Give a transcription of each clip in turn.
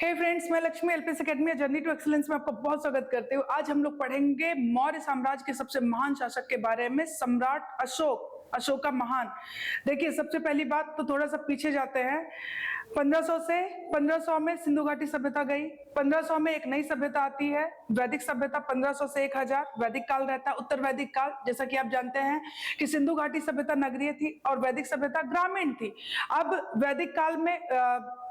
हे friends, मैं Lakshmi LPS academy journey to excellence में आपका बहुत स्वागत करते हुए आज हम लोग पढ़ेंगे मौर्य साम्राज्य के सबसे महान शासक के बारे में, सम्राट अशोका महान। देखिए, सबसे पहली बात तो थोड़ा सा पीछे जाते हैं। 1500 में सिंधु घाटी सभ्यता गई। 1500 में एक नई सभ्यता आती है, वैदिक सभ्यता। 1500 से 1000 वैदिक काल रहता है, उत्तर वैदिक काल। जैसा कि आप जानते हैं कि सिंधु घाटी सभ्यता नगरीय थी और वैदिक सभ्यता ग्रामीण थी। अब वैदिक काल में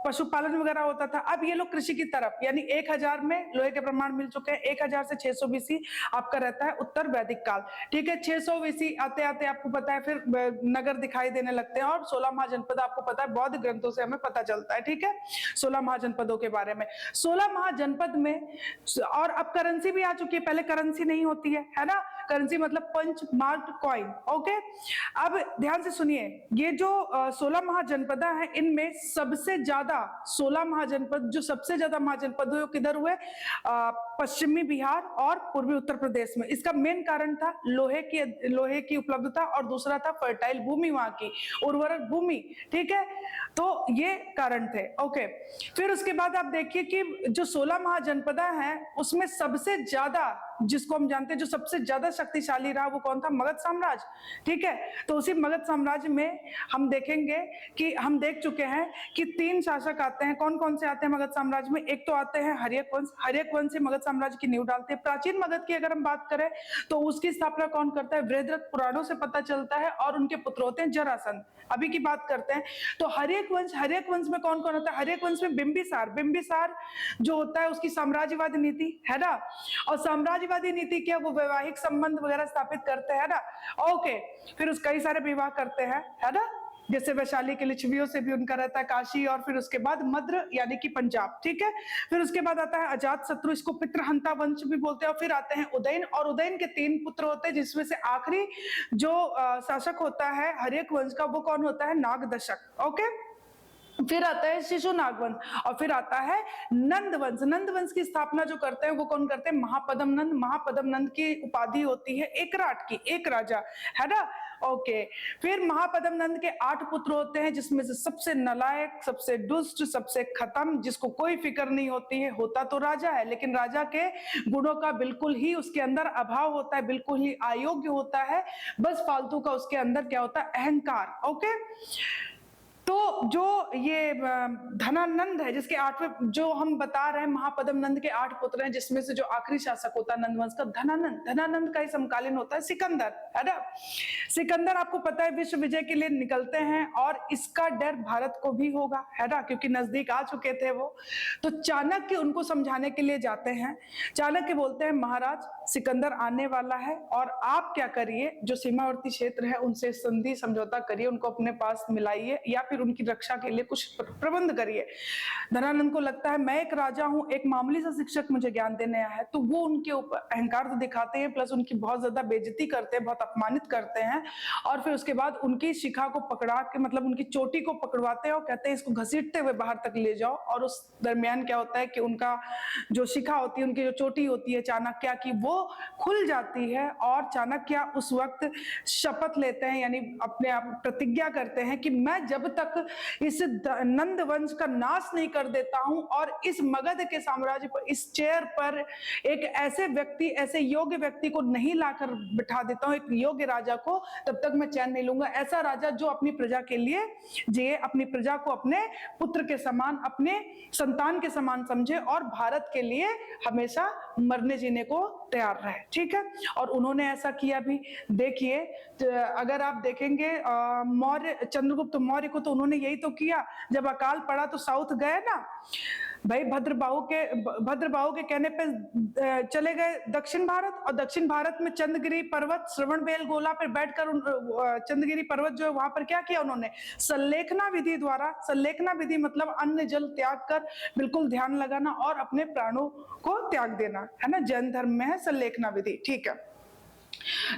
पशुपालन वगैरह होता था। अब ये लोग कृषि की तरफ, यानी 1000 में लोहे के प्रमाण मिल चुके हैं। 1000 से 600 बीसी आपका रहता है उत्तर वैदिक काल। ठीक है, 600 बीसी आते आते आपको पता है फिर नगर दिखाई देने लगते हैं और 16 महाजनपद आपको पता है, बौद्ध ग्रंथों से हमें पता चलता है। ठीक है, 16 महाजनपदों के बारे में। 16 महाजनपद में और अब करेंसी भी आ चुकी है। पहले करेंसी नहीं होती है ना। करेंसी मतलब पंच मार्क्ड कॉइन। ओके, अब ध्यान से सुनिए, ये जो 16 महाजनपद है, इनमें सबसे ज्यादा 16 महाजनपद, जो सबसे ज्यादा महाजनपद हुए किधर हुए? पश्चिमी बिहार और पूर्वी उत्तर प्रदेश में। इसका मेन कारण था लोहे की उपलब्धता और दूसरा था फर्टाइल भूमि, वहां की उर्वरक भूमि। ठीक है, तो ये कारण थे। ओके, फिर उसके बाद आप देखिए कि जो 16 महाजनपद हैं उसमें सबसे ज्यादा, जिसको हम जानते हैं जो सबसे ज्यादा शक्तिशाली रहा, वो कौन था? मगध साम्राज्य। ठीक है, तो उसी मगध साम्राज्य में हम देखेंगे कि हम देख चुके हैं कि 3 शासक आते हैं। कौन कौन से आते हैं मगध साम्राज्य में? एक तो आते हैं हर्यक वंश। हर्यक वंश से मगध साम्राज्य की नींव डालते हैं। प्राचीन मगध की अगर हम बात करें तो उसकी स्थापना कौन करता है? बृहद्रथ पुराणों से पता चलता है और उनके पुत्र होते हैं जरासंध। अभी की बात करते हैं तो हर्यक वंश में कौन कौन होता है? हर्यक वंश में बिंबिसार जो होता है, उसकी साम्राज्यवादी नीति है ना। और साम्राज्यवादी नीति क्या? वो वैवाहिक संबंध वगैरह स्थापित करते हैं ना। ओके, फिर कई सारे विवाह करते हैं, है ना। जैसे वैशाली के लिच्छवियों से भी उनका रहता है, काशी, और फिर उसके बाद मद्र यानी कि पंजाब। ठीक है, फिर उसके बाद आता है अजात शत्रु, इसको पितृहंता वंश भी बोलते हैं। और फिर आते हैं उदयन, और उदयन के 3 पुत्र होते हैं, जिसमें से आखिरी जो शासक होता है हर्यक वंश का, वो कौन होता है? नागदशक। ओके, फिर आता है शिशु नागवंश और फिर आता है नंद वंश। नंद वंश की स्थापना जो करते हैं वो कौन करते हैं? महापद्म नंद। महापद्म नंद की उपाधि होती है एकराट की, एक राजा, है ना। ओके, फिर महापद्म नंद के 8 पुत्र होते हैं, जिसमें से सबसे नालायक, सबसे दुष्ट, सबसे खत्म, जिसको कोई फिक्र नहीं होती है, होता तो राजा है लेकिन राजा के गुणों का बिल्कुल ही उसके अंदर अभाव होता है, बिल्कुल ही अयोग्य होता है। बस फालतू का उसके अंदर क्या होता है? अहंकार। ओके, तो जो ये धनानंद है, जिसके 8वें, जो हम बता रहे हैं महापद्म नंद के 8 पुत्र हैं, जिसमें से जो आखिरी शासक होता है नंदवंश का, धनानंद का ही समकालीन होता है सिकंदर, है ना। सिकंदर आपको पता है विश्व विजय के लिए निकलते हैं और इसका डर भारत को भी होगा, है ना, क्योंकि नजदीक आ चुके थे वो। तो चाणक्य उनको समझाने के लिए जाते हैं। चाणक्य बोलते हैं, महाराज सिकंदर आने वाला है और आप क्या करिए, जो सीमावर्ती क्षेत्र है उनसे संधि समझौता करिए, उनको अपने पास मिलाइए या फिर उनकी रक्षा के लिए कुछ प्रबंध करिए। धनानंद को लगता है मैं एक राजा हूं, एक मामूली सा शिक्षक मुझे ज्ञान देने आया है, तो वो उनके ऊपर अहंकार तो दिखाते हैं, प्लस उनकी बहुत ज्यादा बेइज्जती करते हैं, बहुत अपमानित करते हैं। और फिर उसके बाद उनकी शिखा को पकड़ा के, मतलब उनकी चोटी को पकड़वाते हैं और कहते हैं इसको घसीटते हुए बाहर तक ले जाओ। और उस दरमियान क्या होता है कि उनका जो शिखा होती है, उनकी जो चोटी होती है चाणक्य की, वो खुल जाती है और चाणक्य उस वक्त शपथ लेते हैं, यानी अपने आप प्रतिज्ञा करते हैं कि मैं जब तक इस नंद वंश का नाश नहीं कर देता हूं और इस मगध के साम्राज्य पर, इस चेयर पर एक ऐसे व्यक्ति, ऐसे योग्य व्यक्ति को नहीं लाकर बिठा देता हूं, एक योग्य राजा को, तब तक मैं चैन नहीं लूंगा। ऐसा राजा जो अपनी प्रजा के लिए जिए, अपनी प्रजा को अपने पुत्र के समान, अपने संतान के समान समझे और भारत के लिए हमेशा मरने जीने को तैयार रहे। ठीक है, और उन्होंने ऐसा किया भी। देखिए, अगर आप देखेंगे चंद्रगुप्त मौर्य को, तो उन्होंने यही तो किया। जब अकाल पड़ा तो साउथ गए ना भाई, भद्रबाहु के कहने पे चले गए दक्षिण भारत, और दक्षिण भारत में चंद्रगिरी पर्वत, श्रवणबेल गोला पर बैठकर चंद्रगिरी पर्वत जो है वहां पर क्या किया उन्होंने? सल्लेखना विधि द्वारा, सल्लेखना विधि मतलब अन्न जल त्याग कर बिल्कुल ध्यान लगाना और अपने प्राणों को त्याग देना, है ना। जैन धर्म में है सल्लेखना विधि। ठीक है,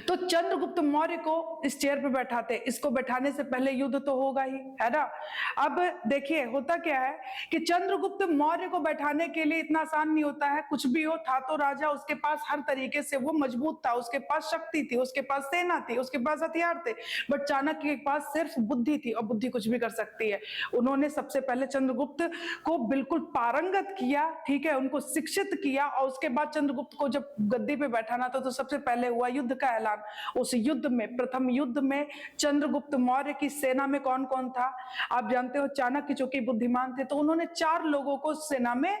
तो चंद्रगुप्त मौर्य को इस चेयर पे बैठाते, इसको बैठाने से पहले युद्ध तो होगा ही, है ना। अब देखिए होता क्या है कि चंद्रगुप्त मौर्य को बैठाने के लिए इतना आसान नहीं होता है, कुछ भी हो, था तो राजा, उसके पास हर तरीके से वो मजबूत था, उसके पास शक्ति थी, उसके पास सेना थी, उसके पास हथियार थे, बट चाणक्य के पास सिर्फ बुद्धि थी, और बुद्धि कुछ भी कर सकती है। उन्होंने सबसे पहले चंद्रगुप्त को बिल्कुल पारंगत किया, ठीक है, उनको शिक्षित किया, और उसके बाद चंद्रगुप्त को जब गद्दी पे बैठाना था तो सबसे पहले हुआ युद्ध का ऐलान। उस युद्ध में, प्रथम युद्ध में चंद्रगुप्त मौर्य की सेना में कौन कौन था आप जानते हो। चाणक्य चूंकि बुद्धिमान थे तो उन्होंने 4 लोगों को सेना में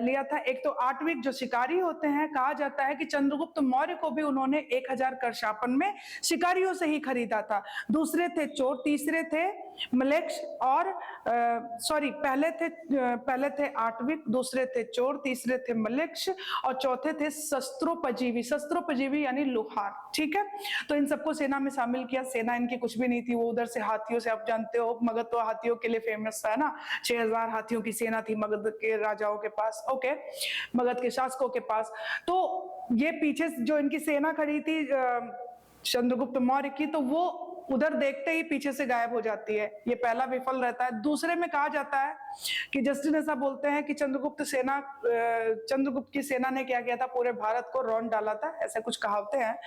लिया था। एक तो आठविक जो शिकारी होते हैं, कहा जाता है कि चंद्रगुप्त मौर्य को भी उन्होंने 1000 करशापन में शिकारियों से ही खरीदा था। दूसरे थे चोर, तीसरे थे मलेक्ष, और पहले थे आठविक, दूसरे थे चोर, तीसरे थे मलेक्ष, और चौथे थे शस्त्रोपजीवी। शस्त्रोपजीवी यानी लोहार, ठीक है। तो इन सबको सेना में शामिल किया। सेना इनकी कुछ भी नहीं थी, वो उधर से हाथियों से, आप जानते हो मगध तो हाथियों के लिए फेमस था ना, 6000 हाथियों की सेना थी मगध के राजाओं के पास, ओके, मगध के शासकों के पास। तो ये पीछे जो इनकी सेना खड़ी थी चंद्रगुप्त मौर्य की, तो वो उधर देखते ही पीछे से गायब हो जाती है। ये पहला विफल रहता है। दूसरे में कहा जाता है कि जस्टिन ऐसा बोलते हैं कि चंद्रगुप्त की सेना ने क्या किया था, पूरे भारत को रौंद डाला था, ऐसे कुछ कहावते हैं,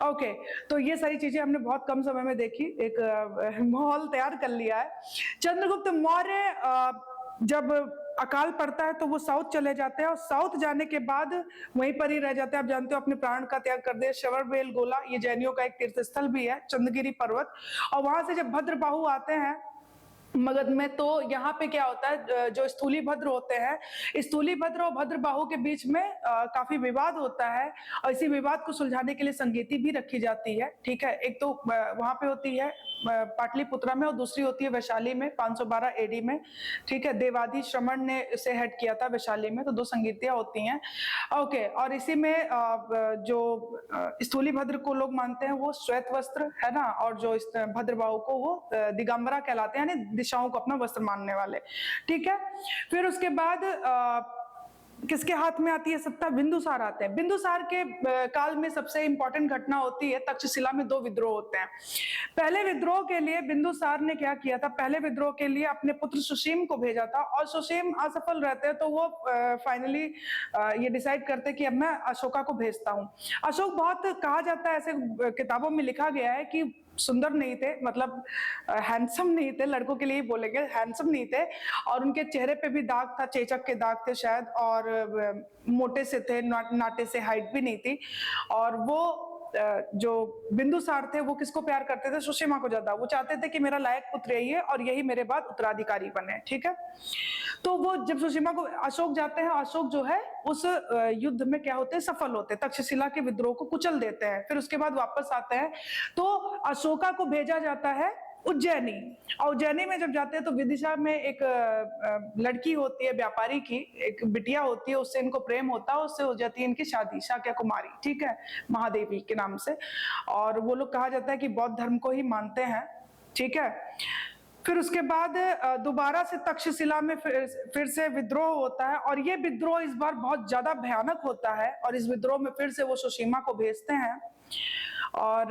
ओके। तो ये सारी चीजें हमने बहुत कम समय में देखी, एक माहौल तैयार कर लिया है। चंद्रगुप्त मौर्य जब अकाल पड़ता है तो वो साउथ चले जाते हैं, और साउथ जाने के बाद वहीं पर ही रह जाते हैं। आप जानते हो अपने प्राण का त्याग कर दिया। श्रवणबेल गोला ये जैनियों का एक तीर्थ स्थल भी है, चंद्रगिरी पर्वत, और वहां से जब भद्रबाहु आते हैं मगध में, तो यहाँ पे क्या होता है, जो स्थूली भद्र होते हैं, स्थूली भद्र और भद्रबाहु के बीच में काफी विवाद होता है, और इसी विवाद को सुलझाने के लिए संगीति भी रखी जाती है, ठीक है। एक तो वहां पे होती है पाटलिपुत्रा में, और दूसरी होती है वैशाली में 512 एडी में, ठीक है। देवादी श्रमण ने इसे हेड किया था वैशाली में, तो 2 संगीतियां होती हैं, ओके। और इसी में जो स्थूली भद्र को लोग मानते हैं वो श्वेत वस्त्र है ना, और जो भद्रबाहु को वो दिगंबरा कहलाते हैं, यानी दिशाओं को अपना वस्त्र मानने वाले, ठीक है। फिर उसके बाद किसके हाथ में आती है सत्ता, बिंदुसार आते हैं। बिंदुसार के काल में सबसे इंपॉर्टेंट घटना होती है तक्षशिला में 2 विद्रोह होते हैं। पहले विद्रोह के लिए बिंदुसार ने क्या किया था, पहले विद्रोह के लिए अपने पुत्र सुसीम को भेजा था, और सुसीम असफल रहते हैं, तो वो फाइनली ये डिसाइड करते कि अब मैं अशोका को भेजता हूँ। अशोक बहुत, कहा जाता है, ऐसे किताबों में लिखा गया है कि सुंदर नहीं थे, मतलब हैंडसम नहीं थे, लड़कों के लिए बोलेंगे, हैंडसम नहीं थे, और उनके चेहरे पे भी दाग था, चेचक के दाग थे शायद, और मोटे से थे, नाटे से, हाइट भी नहीं थी। और वो जो बिंदुसार थे वो किसको प्यार करते थे, सुषमा को ज्यादा। वो चाहते थे कि मेरा लायक पुत्र यही है और यही मेरे बाद उत्तराधिकारी बने, ठीक है। तो वो जब सुषमा को, अशोक जाते हैं, अशोक जो है उस युद्ध में क्या होते हैं, सफल होते हैं, तक्षशिला के विद्रोह को कुचल देते हैं। फिर उसके बाद वापस आते हैं, तो अशोका को भेजा जाता है उज्जैनी, और उज्जैनी में जब जाते हैं तो विदिशा में एक लड़की होती है, व्यापारी की एक बिटिया होती है, उससे इनको प्रेम होता है, उससे हो जाती है इनकी शादी, शाक्य कुमारी, ठीक है, महादेवी के नाम से। और वो लोग, कहा जाता है कि बौद्ध धर्म को ही मानते हैं, ठीक है। फिर उसके बाद दोबारा से तक्षशिला में फिर से विद्रोह होता है, और ये विद्रोह इस बार बहुत ज्यादा भयानक होता है, और इस विद्रोह में फिर से वो सुषमा को भेजते हैं, और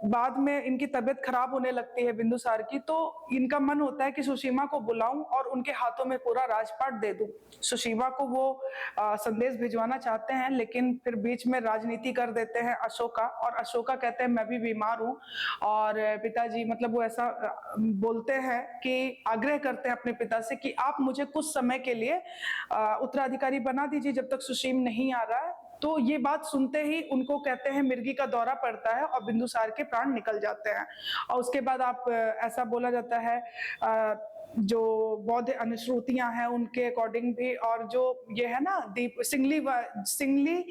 बाद में इनकी तबीयत खराब होने लगती है बिंदुसार की, तो इनका मन होता है कि सुषमा को बुलाऊं और उनके हाथों में पूरा राजपाट दे दूं। सुषमा को वो संदेश भिजवाना चाहते हैं, लेकिन फिर बीच में राजनीति कर देते हैं अशोका, और अशोका कहते हैं मैं भी बीमार हूं, और पिताजी, मतलब वो ऐसा बोलते हैं कि आग्रह करते हैं अपने पिता से कि आप मुझे कुछ समय के लिए उत्तराधिकारी बना दीजिए जब तक सुसीम नहीं आ रहा है। तो ये बात सुनते ही उनको, कहते हैं, मिर्गी का दौरा पड़ता है और बिंदुसार के प्राण निकल जाते हैं। और उसके बाद आप ऐसा बोला जाता है, जो बौद्ध अनुश्रुतियां हैं उनके अकॉर्डिंग भी, और जो ये है ना दीप सिंगली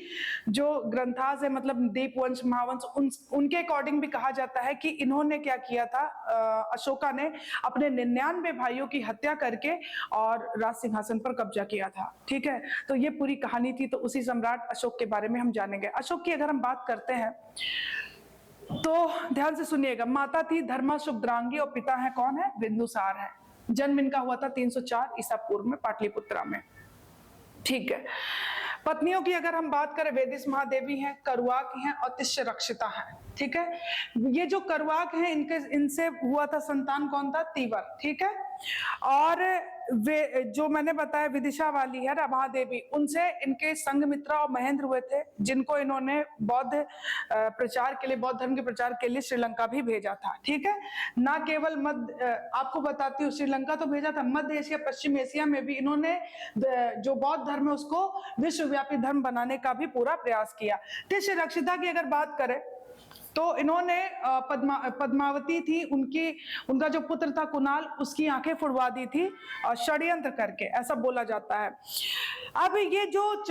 जो ग्रंथास है, मतलब दीप वंश, महावंश, उनके अकॉर्डिंग भी कहा जाता है कि इन्होंने क्या किया था, अशोका ने अपने 99 भाइयों की हत्या करके और राज सिंहासन पर कब्जा किया था, ठीक है। तो ये पूरी कहानी थी। तो उसी सम्राट अशोक के बारे में हम जानेंगे। अशोक की अगर हम बात करते हैं तो ध्यान से सुनिएगा। माता थी धर्मा शुभद्रांगी, और पिता है कौन है, बिंदुसार है। जन्म इनका हुआ था 304 ईसा पूर्व में पाटलिपुत्रा में, ठीक है। पत्नियों की अगर हम बात करें, वेदिस महादेवी हैं, करुआक हैं और तिष्य रक्षिता हैं। ठीक है, ये जो करुआक हैं इनसे हुआ था संतान कौन था? तीवर। ठीक है, और वे जो मैंने बताया विदिशा वाली है महादेवी, उनसे इनके संघमित्रा और महेंद्र हुए थे, जिनको इन्होंने बौद्ध प्रचार के लिए, बौद्ध धर्म के प्रचार के लिए श्रीलंका भी भेजा था। ठीक है, ना केवल आपको बताती हूँ, श्रीलंका तो भेजा था, मध्य एशिया पश्चिम एशिया में भी इन्होंने जो बौद्ध धर्म है उसको विश्वव्यापी धर्म बनाने का भी पूरा प्रयास किया। तिष्य रक्षिता की अगर बात करें तो इन्होंने पद्मावती थी उनका जो पुत्र था कुणाल, उसकी आंखें फुड़वा दी थी षड्यंत्र करके, ऐसा बोला जाता है। अब ये जो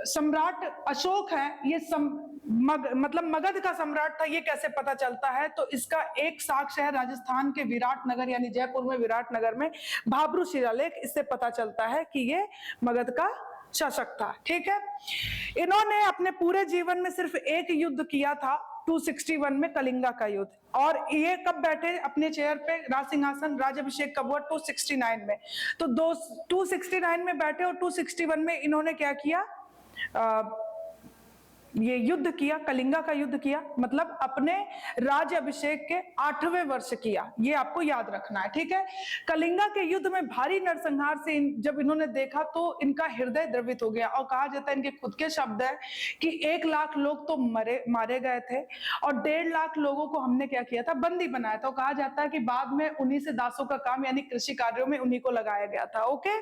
सम्राट अशोक है, ये मतलब मगध का सम्राट था, ये कैसे पता चलता है? तो इसका एक साक्ष्य है राजस्थान के विराटनगर यानी जयपुर में विराटनगर में भाब्रू शिलालेख, इससे पता चलता है कि ये मगध का शासक था। ठीक है, इन्होंने अपने पूरे जीवन में सिर्फ एक युद्ध किया था 261 में, कलिंगा का युद्ध। और ये कब बैठे अपने चेयर पे, राज सिंहासन, राज्यभिषेक कब हुआ? 269 में। तो 269 में बैठे और 261 में इन्होंने क्या किया? ये युद्ध किया, कलिंगा का युद्ध किया, मतलब अपने राज्य अभिषेक के 8वें वर्ष किया, ये आपको याद रखना है। ठीक है, कलिंगा के युद्ध में भारी नरसंहार से जब इन्होंने देखा तो इनका हृदय द्रवित हो गया, और कहा जाता है, इनके खुद के शब्द है कि 1 लाख लोग तो मारे गए थे और 1.5 लाख लोगों को हमने क्या किया था? बंदी बनाया था। कहा जाता है कि बाद में उन्हीं से दासों का काम यानी कृषि कार्यों में उन्हीं को लगाया गया था। ओके,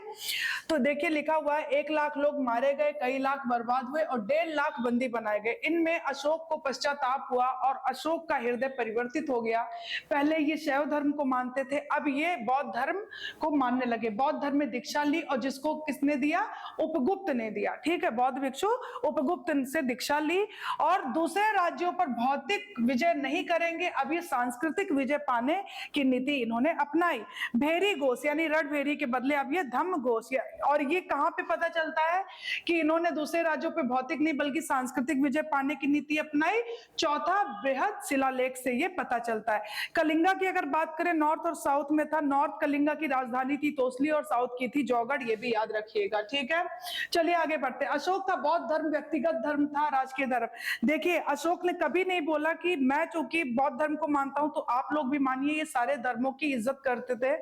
तो देखिए लिखा हुआ है 1 लाख लोग मारे गए, कई लाख बर्बाद हुए और 1.5 लाख बंदी बनाए गए। इनमें अशोक को पश्चाताप हुआ और अशोक का हृदय परिवर्तित हो गया। पहले ये शैव धर्म को मानते थे, अब ये बौद्ध धर्म को मानने लगे। बौद्ध धर्म में दीक्षा ली और जिसको किसने दिया? उपगुप्त ने दिया। ठीक है, बौद्ध भिक्षु उपगुप्त से दीक्षा ली और दूसरे राज्यों पर भौतिक विजय नहीं करेंगे, अब ये सांस्कृतिक विजय पाने की नीति इन्होंने अपनाई। भेरी घोष यानी रणभेरी के बदले अब ये धम्म घोष। और ये कहां पे पता चलता है कि इन्होंने दूसरे राज्यों पे भौतिक नहीं बल्कि सांस्कृतिक विजय पाने की नीति अपनाई? चौथा बृहद शिलालेख से ये पता चलता है। कलिंगा की अगर बात करें, नॉर्थ और साउथ में था। नॉर्थ कलिंगा की राजधानी थी तोसली और साउथ की थी जौगढ़, ये भी याद रखिएगा। ठीक है, चलिए आगे बढ़ते हैं। अशोक का बौद्ध धर्म व्यक्तिगत धर्म था, राजकीय धर्म। देखिए अशोक ने कभी नहीं बोला कि मैं चूंकि बौद्ध धर्म को मानता हूं तो आप लोग भी मानिए, ये सारे धर्मों की इज्जत करते थे,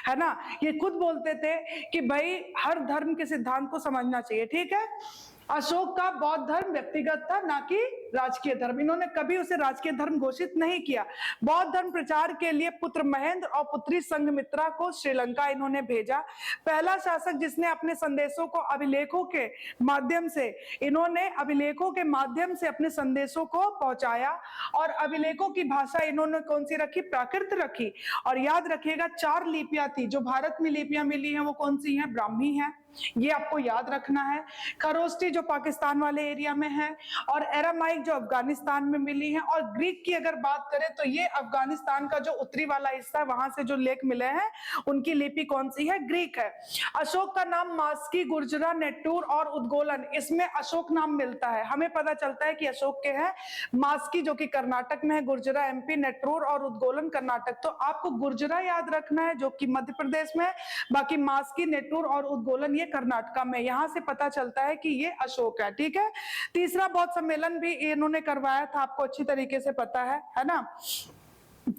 है ना। ये खुद बोलते थे कि भाई हर धर्म के सिद्धांत को समझना चाहिए। ठीक है, अशोक का बौद्ध धर्म व्यक्तिगत था, ना कि राजकीय धर्म। इन्होंने कभी उसे राजकीय धर्म घोषित नहीं किया। बौद्ध धर्म प्रचार के लिए पुत्र महेंद्र और पुत्री संघमित्रा को श्रीलंका इन्होंने भेजा। पहला शासक जिसने अपने संदेशों को अभिलेखों के माध्यम से अपने संदेशों को पहुंचाया। और अभिलेखों की भाषा इन्होंने कौन सी रखी? प्राकृत रखी। और याद रखिएगा 4 लिपियां थी। जो भारत में लिपियां मिली हैं वो कौन सी हैं? ब्राह्मी है, ये आपको याद रखना है। खरोष्टी जो पाकिस्तान वाले एरिया में है, और एरामाइक जो अफगानिस्तान में मिली है। और ग्रीक की अगर बात करें तो ये अफगानिस्तान का जो उत्तरी वाला हिस्सा है वहां से जो लेख मिले हैं उनकी लिपि कौन सी है? ग्रीक है। अशोक का नाम मास्की, गुर्जरा, नेट्टूर और उद्गोलन, इसमें अशोक नाम मिलता है। हमें पता चलता है कि अशोक के हैं मास्की जो कि कर्नाटक में है, गुर्जरा एमपी, नेट्टूर और उद्गोलन कर्नाटक। तो आपको गुर्जरा याद रखना है जो कि मध्य प्रदेश में, बाकी मास्की, नेट्टूर और उद्गोलन कर्नाटका में। यहां से पता चलता है कि ये अशोक है। ठीक है, तीसरा बौद्ध सम्मेलन भी इन्होंने करवाया था, आपको अच्छी तरीके से पता है ना।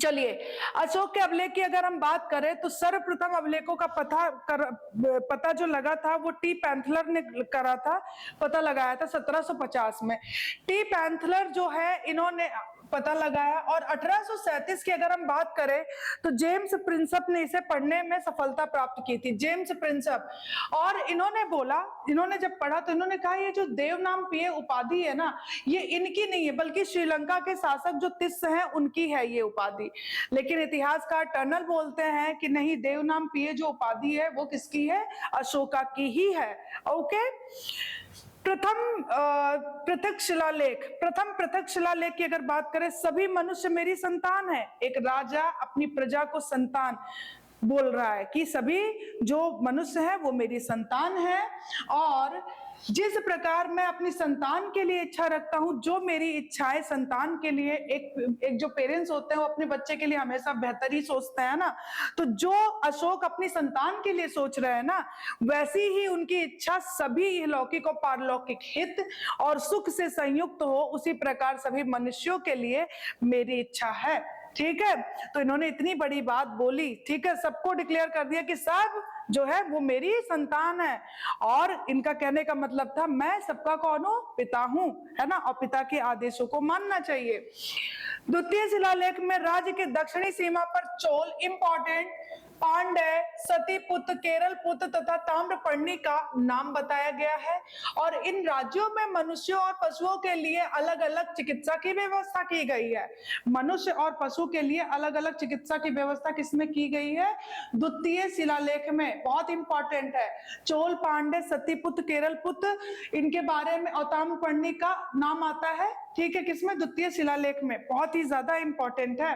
चलिए अशोक के अभिलेख की अगर हम बात करें तो सर्वप्रथम अभिलेखों का पता जो लगा था वो टी पैंथलर ने करा था, पता लगाया था 1750 में। टी पैंथलर जो है इन्होंने पता लगाया। और 1837 की अगर हम बात करें तो जेम्स प्रिंसप ने इसे पढ़ने में सफलता प्राप्त की थी, जेम्स प्रिंसप। और इन्होंने जब पढ़ा तो इन्होंने कहा ये जो देवनाम पिय उपाधि है ना, ये इनकी नहीं है बल्कि श्रीलंका के शासक जो तिस्स हैं उनकी है ये उपाधि। लेकिन इतिहासकार टर्नल बोलते हैं कि नहीं, देवनाम पिय जो उपाधि है वो किसकी है? अशोका की ही है। ओके, प्रथम पृथक शिलालेख की अगर बात करें, सभी मनुष्य मेरी संतान है। एक राजा अपनी प्रजा को संतान बोल रहा है कि सभी जो मनुष्य है वो मेरी संतान है, और जिस प्रकार मैं अपनी संतान के लिए इच्छा रखता हूं, जो मेरी इच्छाएं संतान के लिए, एक जो पेरेंट्स होते हैं वो अपने बच्चे के लिए हमेशा बेहतर ही सोचते हैं ना, तो जो अशोक अपनी संतान के लिए सोच रहे हैं ना, वैसी ही उनकी इच्छा सभी लौकिक और पारलौकिक हित और सुख से संयुक्त हो, उसी प्रकार सभी मनुष्यों के लिए मेरी इच्छा है। ठीक है, तो इन्होंने इतनी बड़ी बात बोली, ठीक है, सबको डिक्लेयर कर दिया कि सब जो है वो मेरी संतान है, और इनका कहने का मतलब था मैं सबका कौन हूं, पिता हूं, है ना, और पिता के आदेशों को मानना चाहिए। द्वितीय शिलालेख में राज्य के दक्षिणी सीमा पर चोल, इंपॉर्टेंट, पांड्य, सतीपुत्र, केरल पुत्र तथा ताम्रपर्णी का नाम बताया गया है, और इन राज्यों में मनुष्यों और पशुओं के लिए अलग अलग चिकित्सा की व्यवस्था की गई है। मनुष्य और पशु के लिए अलग अलग चिकित्सा की व्यवस्था किसमें की गई है, द्वितीय शिलालेख में। बहुत इंपॉर्टेंट है, चोल, पांड्य, सतीपुत्र, केरल पुत्र, इनके बारे में, और ताम्रपर्णी का नाम आता है, ठीक है, किसमें, द्वितीय शिलालेख में। बहुत ही ज्यादा इंपॉर्टेंट है।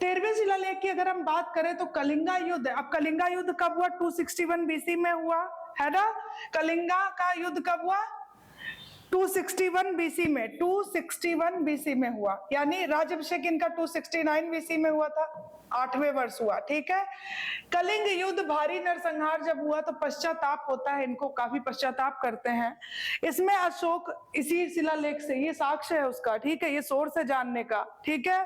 13वें शिलालेख की अगर हम बात करें तो कलिंगा युद्ध। अब कलिंगा युद्ध कब हुआ, 261 बीसी में हुआ, है ना। कलिंगा का युद्ध कब हुआ, 261 बीसी में, 261 बीसी में हुआ, यानी राज्याभिषेक इनका 269 बीसी में हुआ था, 8वें वर्ष हुआ। ठीक है, कलिंग युद्ध भारी नरसंहार जब हुआ तो पश्चाताप होता है, इनको काफी पश्चाताप करते हैं। इसमें अशोक, इसी शिलालेख से, ये साक्ष्य है उसका, ठीक है, ये सोर्स है जानने का। ठीक है,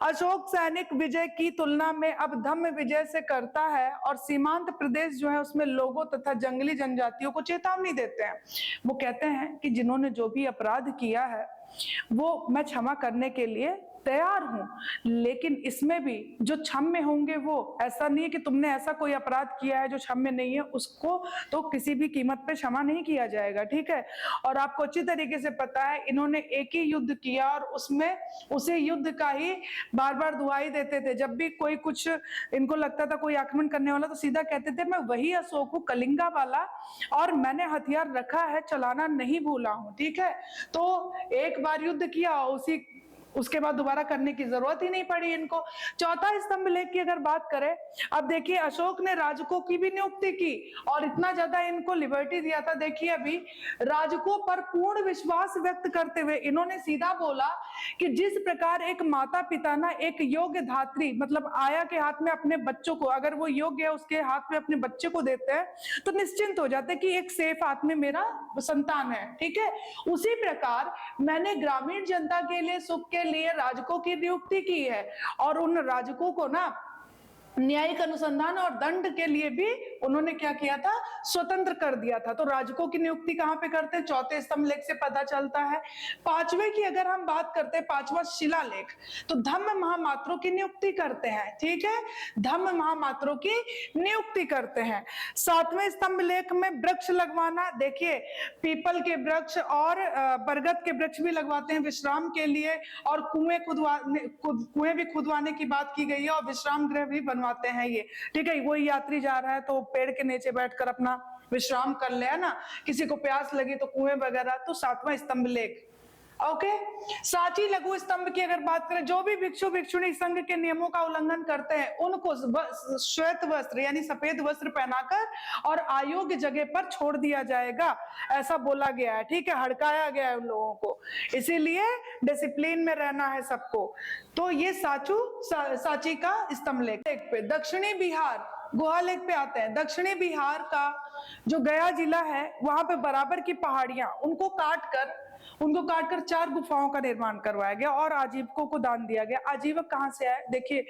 अशोक सैनिक विजय की तुलना में अब धम्म विजय से करता है, और सीमांत प्रदेश जो है उसमें लोगों तथा जंगली जनजातियों को चेतावनी देते हैं। वो कहते हैं कि जिन्होंने जो भी अपराध किया है वो मैं क्षमा करने के लिए तैयार हूं, लेकिन इसमें भी जो क्षम्य होंगे, वो ऐसा नहीं है कि तुमने ऐसा कोई अपराध किया है जो क्षम्य नहीं है, उसको तो किसी भी कीमत पे क्षमा नहीं किया जाएगा। ठीक है, और आपको अच्छी तरीके से पता है इन्होंने एक ही युद्ध किया और उसमें उसे युद्ध का ही बार बार दुहाई देते थे। जब भी कोई कुछ इनको लगता था कोई आक्रमण करने वाला, तो सीधा कहते थे मैं वही अशोक हूँ, कलिंगा वाला, और मैंने हथियार रखा है, चलाना नहीं भूला हूँ। ठीक है, तो एक बार युद्ध किया, उसके बाद दोबारा करने की जरूरत ही नहीं पड़ी इनको। चौथा स्तंभ लेख की अगर बात करें, अब देखिए अशोक ने राजकों की भी नियुक्ति की, और इतना ज्यादा इनको लिबर्टी दिया था। देखिए अभी राजकों पर पूर्ण विश्वास व्यक्त करते हुए इन्होंने सीधा बोला कि जिस प्रकार एक माता पिता ना एक योग्य धात्री, मतलब आया के हाथ में अपने बच्चों को, अगर वो योग्य है उसके हाथ में अपने बच्चे को देते हैं तो निश्चिंत हो जाते कि एक सेफ हाथ में मेरा संतान है। ठीक है, उसी प्रकार मैंने ग्रामीण जनता के लिए, सुख के लिए राजकों की नियुक्ति की है, और उन राजकों को ना न्यायिक अनुसंधान और दंड के लिए भी उन्होंने क्या किया था, स्वतंत्र कर दिया था। तो राजकों की नियुक्ति कहां पे करते हैं, चौथे स्तंभ लेख से पता चलता है। पांचवे की अगर हम बात करते हैं, पांचवा शिलालेख, तो धम्म महामात्रों की नियुक्ति करते हैं। ठीक है, धम्म महामात्रों की नियुक्ति करते हैं। सातवें स्तंभ लेख में वृक्ष लगवाना, देखिए पीपल के वृक्ष और बरगद के वृक्ष भी लगवाते हैं विश्राम के लिए, और कुएं भी खुदवाने की बात की गई है, और विश्राम गृह भी बनवाते हैं ये। ठीक है, कोई यात्री जा रहा है तो पेड़ के नीचे बैठकर अपना विश्राम कर ले, है ना, किसी को प्यास लगी तो कुएं वगैरह। तो सातवां स्तंभ लेख। ओके, साची लघु स्तंभ की अगर बात करें, जो भी भिक्षु भिक्षुणी संघ के नियमों का उल्लंघन करते हैं उनको श्वेत वस्त्र यानी सफेद वस्त्र पहनाकर और अयोग्य जगह पर छोड़ दिया जाएगा, ऐसा बोला गया है। ठीक है, हड़काया गया है उन लोगों को, इसीलिए डिसिप्लिन में रहना है सबको। तो ये साची का स्तंभ लेख पे। दक्षिणी बिहार गुहा लेख पे आते हैं। दक्षिणी बिहार का जो गया जिला है, वहां पे बराबर की पहाड़ियां, उनको काटकर 4 गुफाओं का निर्माण करवाया गया और आजीवकों को दान दिया गया। आजीवक कहां से आए, देखिए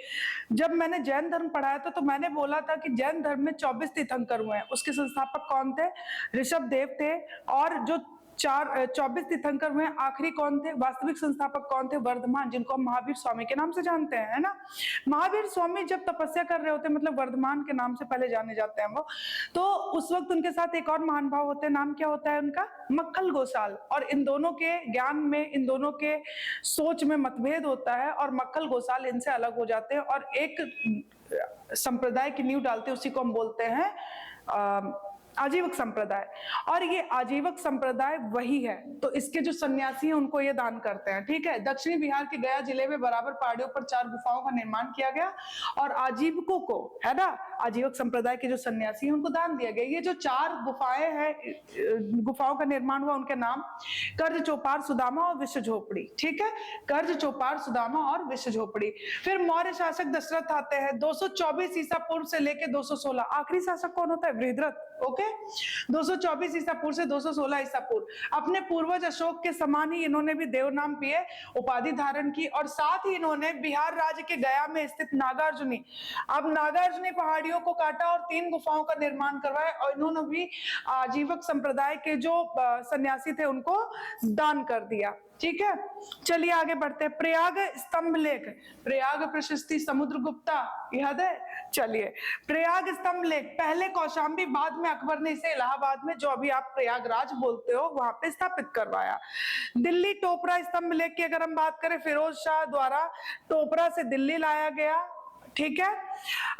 जब मैंने जैन धर्म पढ़ाया था तो मैंने बोला था कि जैन धर्म में 24 तीर्थंकर हुए हैं। उसके संस्थापक कौन थे, ऋषभ देव थे, और जो 24 तीर्थंकर हुए आखिरी कौन थे, वास्तविक संस्थापक कौन थे, वर्धमान, जिनको हम महावीर स्वामी के नाम से जानते हैं, है ना। महावीर स्वामी जब तपस्या कर रहे होते हैं, मतलब वर्धमान के नाम से पहले जाने जाते हैं वो, तो उस वक्त उनके साथ एक और महान भाव होते हैं, नाम क्या होता है उनका, मक्खल गोसाल। और इन दोनों के ज्ञान में, इन दोनों के सोच में मतभेद होता है, और मक्खल गोसाल इनसे अलग हो जाते हैं और एक संप्रदाय की नींव डालते हैं, उसी को हम बोलते हैं आजीवक संप्रदाय। और ये आजीवक संप्रदाय वही है, तो इसके जो सन्यासी हैं उनको ये दान करते हैं, ठीक है। दक्षिणी बिहार के गया जिले में बराबर पहाड़ियों पर 4 गुफाओं का निर्माण किया गया और आजीवकों को, है ना, आजीवक संप्रदाय के जो सन्यासी हैं उनको दान दिया गया। ये जो 4 गुफाएं हैं, गुफाओं का निर्माण हुआ, उनके नाम कर्ज, चौपार, सुदामा और विश्व झोपड़ी, ठीक है। कर्ज, चौपार, सुदामा और विश्व झोपड़ी। फिर मौर्य शासक दशरथ आते हैं 224 ईसा पूर्व से लेकर 216। आखिरी शासक कौन होता है? बृहद्रथ। ओके, 224 ईसा पूर्व से 216 ईसा पूर्व। अपने पूर्वज अशोक के समान ही इन्होंने भी देव नाम पिए उपाधि धारण की और साथ ही इन्होंने बिहार राज्य के गया में स्थित नागार्जुनी, अब नागार्जुनी पहाड़ियों को काटा और 3 गुफाओं का निर्माण करवाया और इन्होंने भी आजीवक संप्रदाय के जो सन्यासी थे उनको दान कर दिया, ठीक है। चलिए आगे बढ़ते हैं। प्रयाग स्तंभ लेख, प्रयाग प्रशस्ति समुद्रगुप्ता, याद है? चलिए, प्रयाग स्तंभ लेख पहले कौशाम्बी, बाद में अकबर ने इसे इलाहाबाद में, जो अभी आप प्रयागराज बोलते हो, वहां पे स्थापित करवाया। दिल्ली टोपरा स्तंभ लेख की अगर हम बात करें, फिरोज शाह द्वारा टोपरा से दिल्ली लाया गया, ठीक है।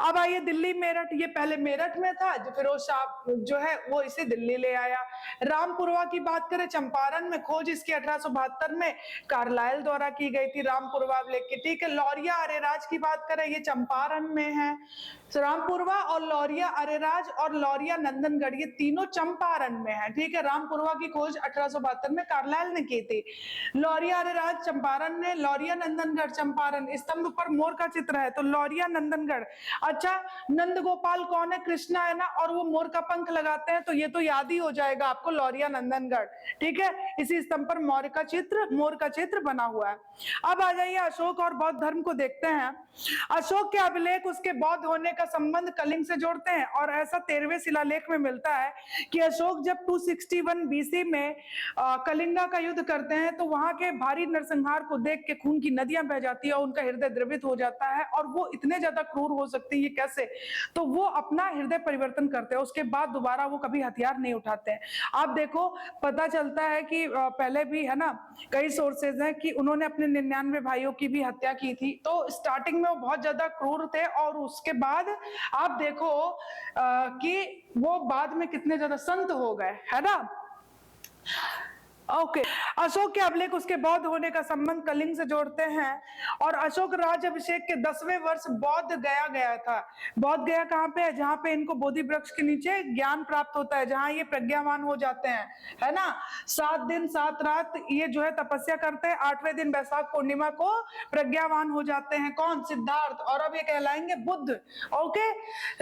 अब आइए दिल्ली मेरठ, ये पहले मेरठ में था, जो फिरोज शाह जो है वो इसे दिल्ली ले आया। रामपुरवा की बात करें, चंपारण में खोज इसकी 1872 में कार्लाइल द्वारा की गई थी, रामपुरवा लेख की, ठीक है। लौरिया अरेराज की बात करें, ये चंपारण में है। रामपुरवा और लौरिया अरेराज और लौरिया नंदनगढ़, ये तीनों चंपारण में है, ठीक है। रामपुरवा की खोज 1872 में कार्लाइल ने की थी। लौरिया अरेराज चंपारण में, लौरिया नंदनगढ़ चंपारण। स्तंभ पर मोर का चित्र है तो लौरिया नंदनगढ़। अच्छा, नंद गोपाल कौन है? कृष्णा है ना, और वो मोर का पंख लगाते हैं, तो ये तो याद ही हो जाएगा आपको, लौरिया नंदनगढ़, ठीक है। इसी स्तंभ पर मोर का चित्र बना हुआ है। अब आ जाइए अशोक और बौद्ध धर्म को देखते हैं। अशोक के अभिलेख उसके बौद्ध होने का संबंध कलिंग से जोड़ते हैं और ऐसा 13वें शिलालेख में मिलता है कि अशोक जब 261 बीसी में कलिंगा का युद्ध करते हैं तो वहां के भारी नरसंहार को देख के खून की नदियां बह जाती है और उनका हृदय द्रवित हो जाता है और वो इतने ज्यादा क्रूर हो सकते हैं, ये कैसे? तो वो अपना हृदय परिवर्तन करते हैं, उसके बाद दोबारा वो कभी हथियार नहीं उठाते हैं। आप देखो, पता चलता है कि पहले भी, है ना, कई सोर्सेज हैं कि उन्होंने अपने 99 भाइयों की भी हत्या की थी। तो स्टार्टिंग में वो बहुत ज्यादा क्रूर थे और उसके बाद आप देखो कि वो बाद में कितने ज्यादा संत हो गए, है ना। ओके, अशोक के अभिलेख उसके बौद्ध होने का संबंध कलिंग से जोड़ते हैं और अशोक राज अभिषेक के 10वें वर्ष बौद्ध गया था। बौद्ध गया कहाँ पे है? जहाँ पे इनको बोधि वृक्ष के नीचे ज्ञान प्राप्त होता है, जहाँ ये प्रज्ञावान हो जाते हैं, है ना। 7 दिन 7 रात ये जो है तपस्या करते हैं, 8वें दिन वैशाख पूर्णिमा को प्रज्ञावान हो जाते हैं। कौन? सिद्धार्थ। और अब ये कहलाएंगे बुद्ध। ओके,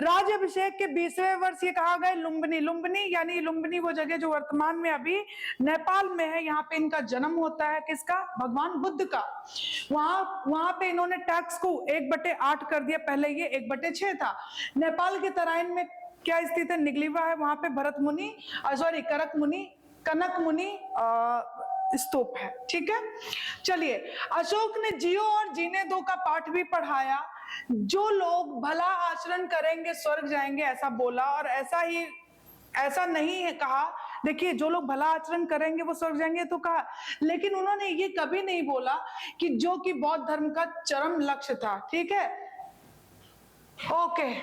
राज अभिषेक के 20वें वर्ष ये कहाँ गए? लुम्बिनी। लुम्बिनी यानी लुम्बिनी वो जगह जो वर्तमान में अभी नेपाल में है, यहाँ पे इनका जन्म होता है। किसका? भगवान बुद्ध का। वहां पे इन्होंने टैक्स को 1/8 कर दिया, पहले ये 1/6 था। नेपाल के तराइन में क्या स्थित है? निगलीवा है, वहां पे भरत मुनि, सॉरी कनक मुनि स्तूप है, ठीक है। चलिए, अशोक ने जियो और जीने दो का पाठ भी पढ़ाया। जो लोग भला आचरण करेंगे स्वर्ग जाएंगे, ऐसा बोला। और ऐसा नहीं है कहा, देखिए, जो लोग भला आचरण करेंगे वो स्वर्ग जाएंगे तो कहा, लेकिन उन्होंने ये कभी नहीं बोला कि जो कि बौद्ध धर्म का चरम लक्ष्य था, ठीक है। ओके,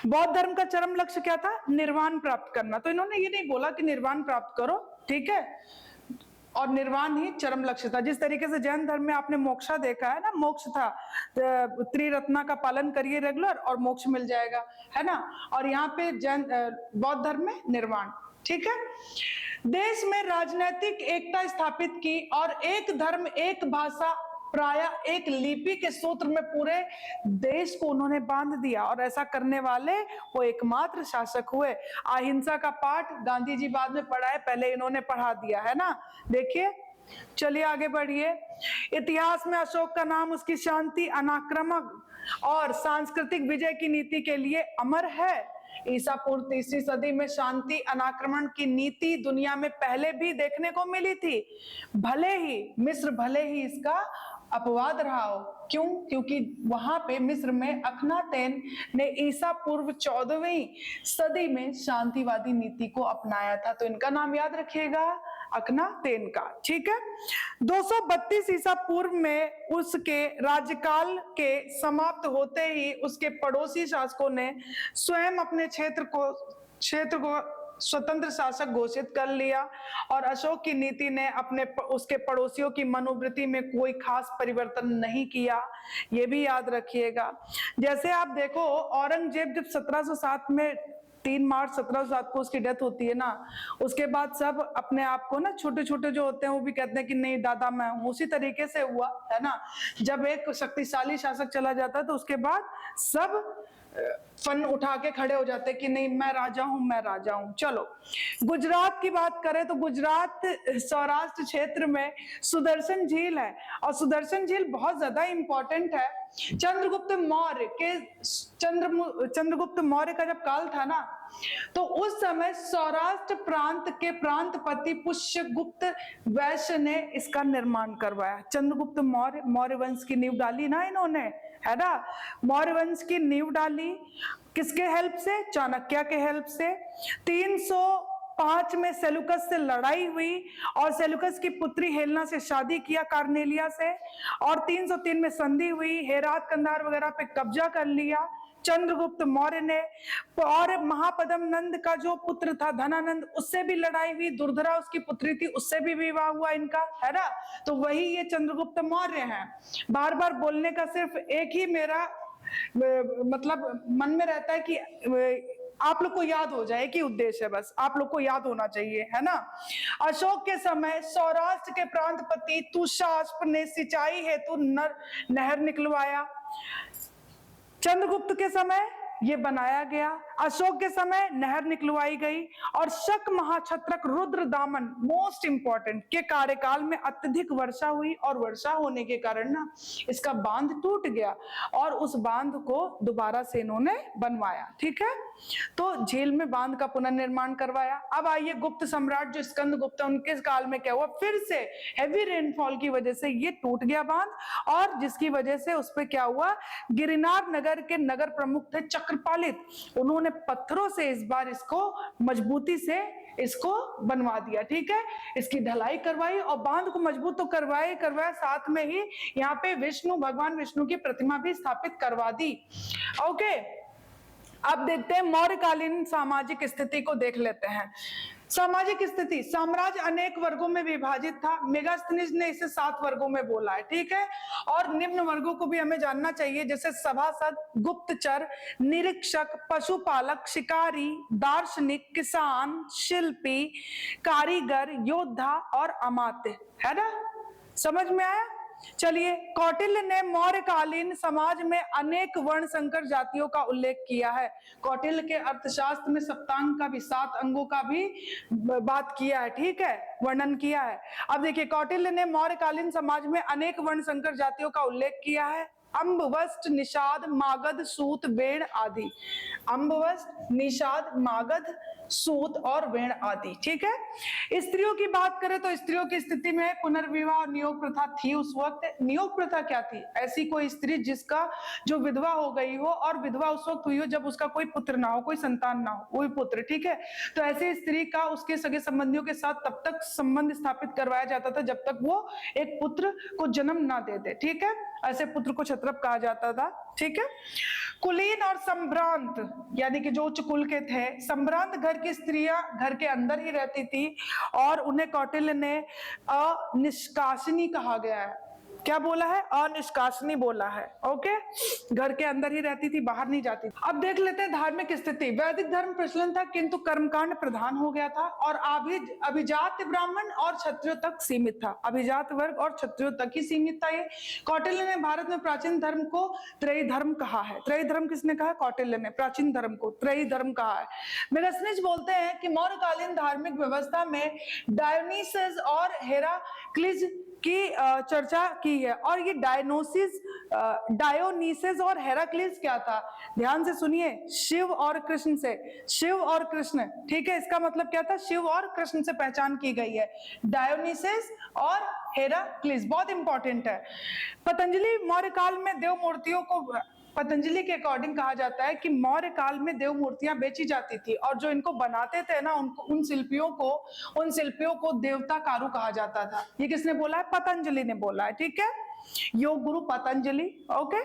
बौद्ध धर्म का चरम लक्ष्य क्या था? निर्वाण प्राप्त करना। तो इन्होंने ये नहीं बोला कि निर्वाण प्राप्त करो, ठीक है, और निर्वाण ही चरम लक्ष्य था। जिस तरीके से जैन धर्म में आपने मोक्षा देखा है ना, मोक्ष था, त्रिरत्ना का पालन करिए रेगुलर और मोक्ष मिल जाएगा, है ना। और यहाँ पे जैन बौद्ध धर्म में निर्वाण, ठीक है। देश में राजनीतिक एकता स्थापित की और एक धर्म एक भाषा प्राय एक लिपि के सूत्र में पूरे देश को उन्होंने बांध दिया और ऐसा करने वाले वो एकमात्र शासक हुए। अहिंसा का पाठ गांधी जी बाद में पढ़ाए, पहले इन्होंने पढ़ा दिया, है ना। देखिए, चलिए आगे बढ़िए। इतिहास में अशोक का नाम उसकी शांति, अनाक्रमक और सांस्कृतिक विजय की नीति के लिए अमर है। ईसा पूर्व 3री सदी में शांति अनाक्रमण की नीति दुनिया में पहले भी देखने को मिली थी, भले ही इसका अपवाद रहा हो। क्यों? क्योंकि वहां पे मिस्र में अखनातेन ने ईसा पूर्व 14वीं सदी में शांतिवादी नीति को अपनाया था। तो इनका नाम याद रखिएगा, अखनातेन का। ठीक है, 232 ईसा पूर्व में उसके राज्यकाल के समाप्त होते ही उसके पड़ोसी शासकों ने स्वयं अपने क्षेत्र को स्वतंत्र शासक घोषित कर लिया और अशोक की नीति ने उसके पड़ोसियों की मनोवृत्ति में कोई खास परिवर्तन नहीं किया, ये भी याद रखिएगा। जैसे आप देखो, औरंगजेब जब 1707 में 3 मार्च 1707 को उसकी डेथ होती है ना, उसके बाद सब अपने आप को ना छोटे छोटे जो होते हैं वो भी कहते हैं कि नहीं दादा मैं हूं। उसी तरीके से हुआ है ना, जब एक शक्तिशाली शासक चला जाता है तो उसके बाद सब फन उठा के खड़े हो जाते कि नहीं मैं राजा हूं, मैं राजा हूं। चलो गुजरात की बात करें तो गुजरात सौराष्ट्र क्षेत्र में सुदर्शन झील है और सुदर्शन झील बहुत ज्यादा इंपॉर्टेंट है। चंद्रगुप्त मौर्य का जब काल था ना, तो उस समय सौराष्ट्र प्रांत के प्रांतपति पुष्यगुप्त वैश्य ने इसका निर्माण करवाया। चंद्रगुप्त मौर्य वंश की नींव डाली ना इन्होंने, है ना, मौर्य वंश की नींव डाली किसके हेल्प से? चाणक्य के हेल्प से। 305 में सेलुकस से लड़ाई हुई और सेलुकस की पुत्री हेलेना से शादी किया कार्नेलिया से, और 303 में संधि हुई, हेरात कंधार वगैरह पे कब्जा कर लिया चंद्रगुप्त मौर्य ने। और महापद्म नंद का जो पुत्र था धनानंद, उससे भी लड़ाई हुई, दुर्धरा उसकी पुत्री थी, उससे भी विवाह हुआ इनका, है ना। तो वही ये चंद्रगुप्त मौर्य हैं। बार बार बोलने का सिर्फ एक ही मेरा मतलब मन में रहता है कि आप लोग को याद हो जाए कि उद्देश्य है, बस आप लोग को याद होना चाहिए, है ना। अशोक के समय सौराष्ट्र के प्रांतपति तुषास्प ने सिंचाई हेतु नहर निकलवाया। चंद्रगुप्त के समय ये बनाया गया, अशोक के समय नहर निकलवाई गई, और शक महाक्षत्रक रुद्रदामन मोस्ट इंपॉर्टेंट के कार्यकाल में अत्यधिक वर्षा हुई और वर्षा होने के कारण ना इसका बांध टूट गया और उस बांध को दोबारा से इन्होंने बनवाया। ठीक है, तो झील में बांध का पुनर्निर्माण करवाया। अब आइए गुप्त सम्राट जो स्कंदगुप्त है, उनके काल में क्या हुआ, फिर से हैवी रेनफॉल की वजह से ये टूट गया बांध, और जिसकी वजह से उस पर क्या हुआ, गिरनार नगर के नगर प्रमुख थे चक्रपालित, उन्होंने पत्थरों से इस बार इसको मजबूती से इसको बनवा दिया। ठीक है, इसकी ढलाई करवाई और बांध को मजबूत तो करवाया, साथ में ही यहाँ पे भगवान विष्णु की प्रतिमा भी स्थापित करवा दी। ओके, अब देखते हैं मौर्यकालीन सामाजिक स्थिति को देख लेते हैं। सामाजिक स्थिति, साम्राज्य अनेक वर्गों में विभाजित था। मेगास्थनीज ने इसे 7 वर्गों में बोला है। ठीक है, और निम्न वर्गों को भी हमें जानना चाहिए, जैसे सभासद, गुप्तचर, निरीक्षक, पशुपालक, शिकारी, दार्शनिक, किसान, शिल्पी, कारीगर, योद्धा और अमात्य, है ना। समझ में आया? चलिए, कौटिल्य ने मौर्यकालीन समाज में अनेक वर्ण संकर जातियों का उल्लेख किया है। कौटिल्य के अर्थशास्त्र में सप्तांग का भी 7 अंगों का भी बात किया है। ठीक है, वर्णन किया है। अब देखिए, कौटिल्य ने मौर्यकालीन समाज में अनेक वर्ण संकर जातियों का उल्लेख किया है। अम्बवस्त, निषाद, मागध, सूत, वेण आदि। अम्बवस्त, निषाद, मागध, सूत और वेण आदि। ठीक है, स्त्रियों की बात करें तो स्त्रियों की स्थिति में पुनर्विवाह नियोग प्रथा थी उस वक्त। नियोग प्रथा क्या थी? ऐसी कोई स्त्री जिसका जो विधवा हो गई हो, और विधवा उस वक्त हुई हो जब उसका कोई पुत्र ना हो, कोई संतान ना हो, वही पुत्र। ठीक है, तो ऐसी स्त्री का उसके सगे संबंधियों के साथ तब तक संबंध स्थापित करवाया जाता था जब तक वो एक पुत्र को जन्म ना दे दे। ठीक है, ऐसे पुत्र को क्षत्रप कहा जाता था। ठीक है, कुलीन और संभ्रांत, यानी कि जो उच्च कुल के थे, संभ्रांत घर की स्त्रियां घर के अंदर ही रहती थी और उन्हें कौटिल्य ने अनिष्कासिनी कहा गया है। क्या बोला है? अनिष्कासनी बोला है। ओके, घर के अंदर ही रहती थी, बाहर नहीं जाती। अब देख लेते हैं धार्मिक स्थिति। वैदिक धर्म प्रचलन था, किंतु कर्मकांड प्रधान हो गया था और अभिजात ब्राह्मण और क्षत्रियों तक सीमित था। अभिजात वर्ग और क्षत्रियों तक ही सीमित था ये। कौटिल्य ने भारत में प्राचीन धर्म को त्रयी धर्म कहा है। त्रयी धर्म किसने कहा? कौटिल्य ने प्राचीन धर्म को त्रयी धर्म कहा है। मेगास्थनीज बोलते हैं कि मौर्यकालीन धार्मिक व्यवस्था में डायोनिसस और हेराक्लिस की चर्चा की है। और ये डायोनिसस और हेराक्लिस क्या था? ध्यान से सुनिए, शिव और कृष्ण से, शिव और कृष्ण। ठीक है, इसका मतलब क्या था? शिव और कृष्ण से पहचान की गई है। डायोनिसस और हेराक्लिस बहुत इंपॉर्टेंट है। पतंजलि मौर्य काल में देव मूर्तियों को पतंजलि के अकॉर्डिंग कहा जाता है कि मौर्य काल में देव मूर्तियां बेची जाती थी और जो इनको बनाते थे ना उन शिल्पियों को देवता कारू कहा जाता था। ये किसने बोला है? पतंजलि ने बोला है। ठीक है, योग गुरु पतंजलि। ओके,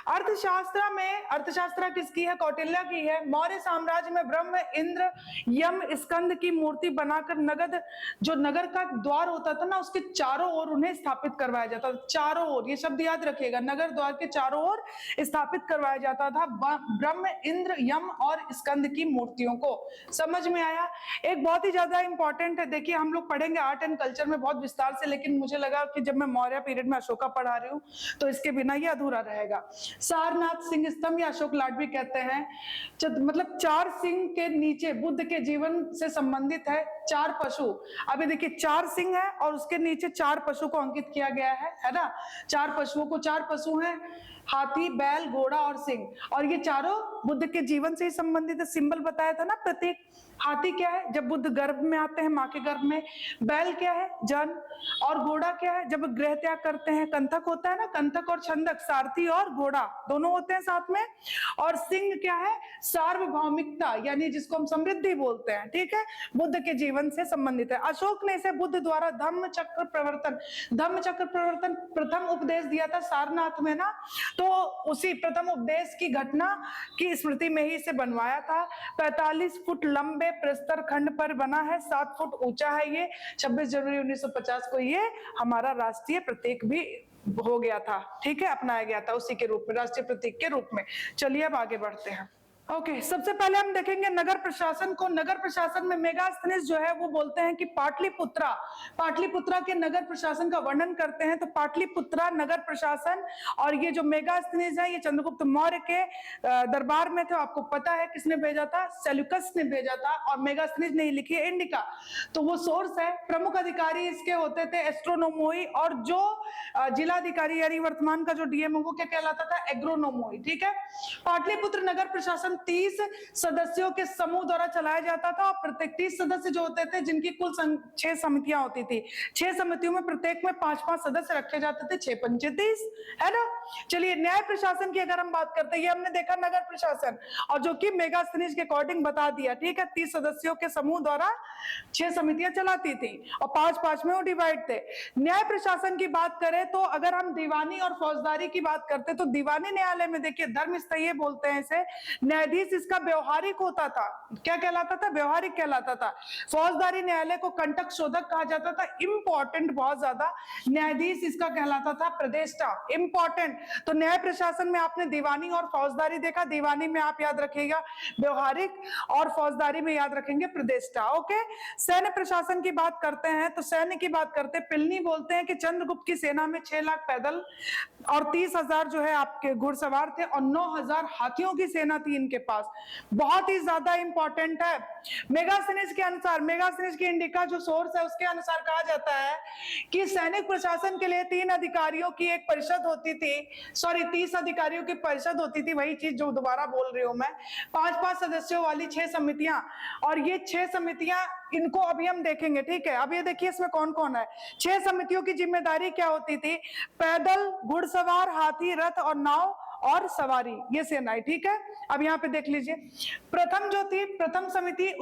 अर्थशास्त्र किसकी है? कौटिल्य की है। मौर्य साम्राज्य में ब्रह्म, इंद्र, यम, स्कंद की मूर्ति बनाकर जो नगर का द्वार होता था ना उसके चारों ओर उन्हें स्थापित करवाया जाता था। चारों ओर, ये शब्द याद रखिएगा, नगर द्वार के चारों ओर स्थापित करवाया जाता था ब्रह्म, इंद्र, यम और स्कंद की मूर्तियों को। समझ में आया? एक बहुत ही ज्यादा इंपॉर्टेंट है, देखिए हम लोग पढ़ेंगे आर्ट एंड कल्चर में बहुत विस्तार से, लेकिन मुझे लगा कि जब मैं मौर्य पीरियड में अशोका पढ़ा रही हूँ तो इसके बिना ये अधूरा रहेगा। सारनाथ सिंह स्तंभ या अशोक लाट भी कहते हैं, मतलब 4 सिंह के नीचे बुद्ध के जीवन से संबंधित है 4 पशु। अभी देखिए 4 सिंह है और उसके नीचे 4 पशु को अंकित किया गया है ना। 4 पशुओं को, 4 पशु हैं, हाथी, बैल, घोड़ा और सिंह, और ये चारों बुद्ध के जीवन से ही संबंधित है। सिंबल बताया था ना, प्रतीक। हाथी क्या है? जब बुद्ध गर्भ में आते हैं, माँ के गर्भ में। बैल क्या है? जन्म। और घोड़ा क्या है? जब गृह त्याग करते हैं। कंथक होता है ना, कंथक और छंदक, सारथी और घोड़ा दोनों होते हैं साथ में। और सिंह क्या है? सार्वभौमिकता, यानी जिसको हम समृद्धि बोलते हैं। ठीक है, बुद्ध के जीवन से संबंधित है। अशोक ने इसे बुद्ध द्वारा धम्म चक्र प्रवर्तन प्रथम उपदेश दिया था सारनाथ में ना, तो उसी प्रथम उपदेश की घटना की स्मृति में ही इसे बनवाया था। 45 फुट लंबे प्रस्तर खंड पर बना है, 7 फुट ऊंचा है ये। 26 जनवरी 1950 को ये हमारा राष्ट्रीय प्रतीक भी हो गया था। ठीक है, अपनाया गया था उसी के रूप में, राष्ट्रीय प्रतीक के रूप में। चलिए अब आगे बढ़ते हैं। ओके, सबसे पहले हम देखेंगे नगर प्रशासन को। नगर प्रशासन में मेगास्थनीज जो है वो बोलते हैं कि पाटलिपुत्रा के नगर प्रशासन का वर्णन करते हैं। तो पाटलिपुत्रा नगर प्रशासन, और ये जो मेगास्थनीज है ये चंद्रगुप्त मौर्य के दरबार में थे। आपको पता है किसने भेजा था? सेल्यूकस ने भेजा था। और मेगास्थनीज नहीं लिखी है, इंडिका, तो वो सोर्स है। प्रमुख अधिकारी इसके होते थे एस्ट्रोनोमोई, और जो जिलाधिकारी यानी वर्तमान का जो डीएम है वो क्या कहलाता था? एग्रोनोमोई। ठीक है, पाटलिपुत्र नगर प्रशासन 30 सदस्यों के समूह द्वारा चलाया जाता था। और प्रत्येक 30 सदस्य जो होते थे, जिनकी कुल 6 समितियां होती थी, 6 समितियों में प्रत्येक में 5-5 सदस्य रखे जाते थे। 6 पंचे 30, है ना। चलिए न्याय प्रशासन की अगर हम बात करते हैं, ये हमने देखा नगर प्रशासन, और जो कि मेगास्थनीज के अकॉर्डिंग बता दिया। ठीक है, 30 सदस्यों के समूह द्वारा 6 समितियां चलाती थी और 5-5 में वो डिवाइड थे। न्याय प्रशासन की बात करें तो अगर हम दीवानी और फौजदारी की बात करते तो दीवानी न्यायालय में देखिए धर्म स्थयी बोलते हैं इसे। न्यायाधीश इसका व्यवहारिक होता था। क्या कहलाता था? व्यवहारिक कहलाता था। फौजदारी न्यायालय को कंटक शोधक कहा जाता था। इंपॉर्टेंट, बहुत ज्यादा। न्यायाधीश इसका कहलाता था प्रदेष्टा। इंपॉर्टेंट। तो न्याय प्रशासन में आपने दीवानी और फौजदारी देखा। दीवानी में आप याद रखिएगा व्यवहारिक, और फौजदारी में याद रखेंगे प्रदेष्टा। ओके, सैन्य प्रशासन की बात करते हैं तो सैन्य की बात करते हैं, पिलनी बोलते हैं कि चंद्रगुप्त की सेना में 6 लाख पैदल और 30,000 जो है आपके घुड़सवार थे, और 9,000 हाथियों की सेना थी इनके पास। बहुत ही ज्यादा इंपॉर्टेंट है। मेगास्थनीज के अनुसार, मेगास्थनीज की इंडिका जो सोर्स है उसके अनुसार कहा जाता है कि सैनिक प्रशासन के लिए 3 अधिकारियों की एक परिषद होती थी, 30 अधिकारियों की परिषद होती थी, वही चीज जो दोबारा बोल रही हूं मैं। 5-5 सदस्यों वाली 6 समितियां, और ये 6 समितियां, इनको अभी हम देखेंगे। ठीक है, अब ये देखिए इसमें कौन कौन है। 6 समितियों की जिम्मेदारी क्या होती थी? पैदल, घुड़सवार, हाथी, रथ और नाव और सवारी, ये सेनाएं। ठीक है, अब यहाँ पे देख लीजिए। प्रथम समिति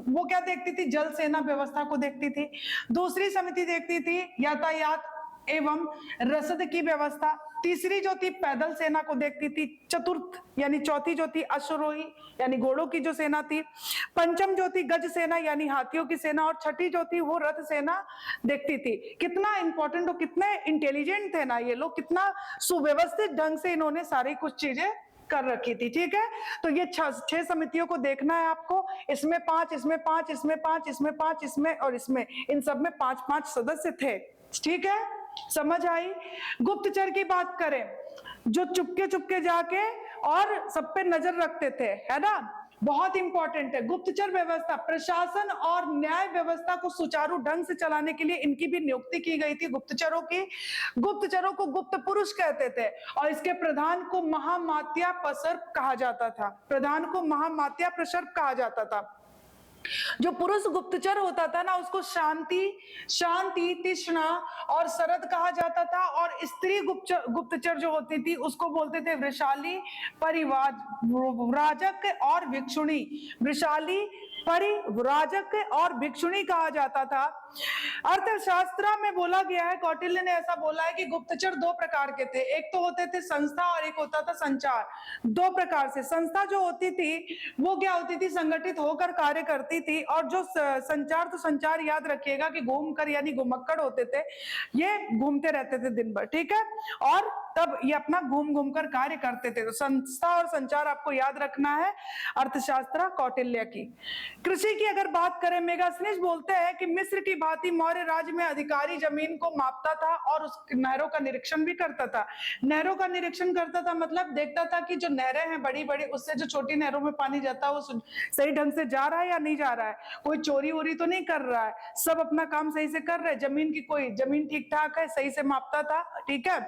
वो क्या देखती थी? जल सेना व्यवस्था को देखती थी। दूसरी समिति देखती थी यातायात एवं रसद की व्यवस्था। तीसरी जो थी पैदल सेना को देखती थी। चतुर्थ यानी चौथी जो थी अश्वरोही यानी घोड़ों की जो सेना थी। पंचम जो थी गज सेना यानी हाथियों की सेना, और छठी जो थी वो रथ सेना देखती थी। कितना इंपॉर्टेंट और कितने इंटेलिजेंट थे ना ये लोग, कितना सुव्यवस्थित ढंग से इन्होंने सारी कुछ चीजें कर रखी थी। ठीक है, तो ये 6 समितियों को देखना है आपको। इसमें 5, इसमें 5, इसमें 5, इसमें 5, इसमें और इसमें, इन सब में 5-5 सदस्य थे। ठीक है, समझ आई। गुप्तचर की बात करें, जो चुपके चुपके जाके और सब पे नजर रखते थे, है ना, बहुत इंपॉर्टेंट है। गुप्तचर व्यवस्था, प्रशासन और न्याय व्यवस्था को सुचारू ढंग से चलाने के लिए इनकी भी नियुक्ति की गई थी, गुप्तचरों की। गुप्तचरों को गुप्त पुरुष कहते थे, और इसके प्रधान को महामात्या प्रसर्प कहा जाता था। प्रधान को महामात्या प्रसर्प कहा जाता था। जो पुरुष गुप्तचर होता था ना, उसको शांति, तीक्ष्णा और शरद कहा जाता था, और स्त्री गुप्तचर जो होती थी उसको बोलते थे वृषाली, परिव्राजक और भिक्षुणी। वृषाली, परिव्राजक और भिक्षुणी कहा जाता था। अर्थशास्त्र में बोला गया है, कौटिल्य ने ऐसा बोला है कि गुप्तचर दो प्रकार के थे, एक तो होते थे संस्था और एक होता था संचार। दो प्रकार से संस्था जो होती थी वो क्या होती थी, संगठित होकर कार्य करती थी, और जो संचार, तो संचार याद रखिएगा कि घूमकर यानी घुमक्कड़ होते थे, ये घूमते रहते थे दिन भर, ठीक है, और तब ये अपना घूम घूम कर कार्य करते थे। तो संस्था और संचार आपको याद रखना है, अर्थशास्त्र कौटिल्य की। कृषि की अगर बात करें, मेगास्थनीज बोलते हैं कि मिस्र की भांति मौर्य राज्य में अधिकारी जमीन को मापता था और उस नहरों का निरीक्षण भी करता था। नहरों का निरीक्षण करता था मतलब देखता था कि जो नहरें हैं बड़ी बड़ी, उससे जो छोटी नहरों में पानी जाता है वो सही ढंग से जा रहा है या नहीं जा रहा है, कोई चोरी वोरी तो नहीं कर रहा है, सब अपना काम सही से कर रहे हैं, जमीन ठीक ठाक है, सही से मापता था, ठीक है।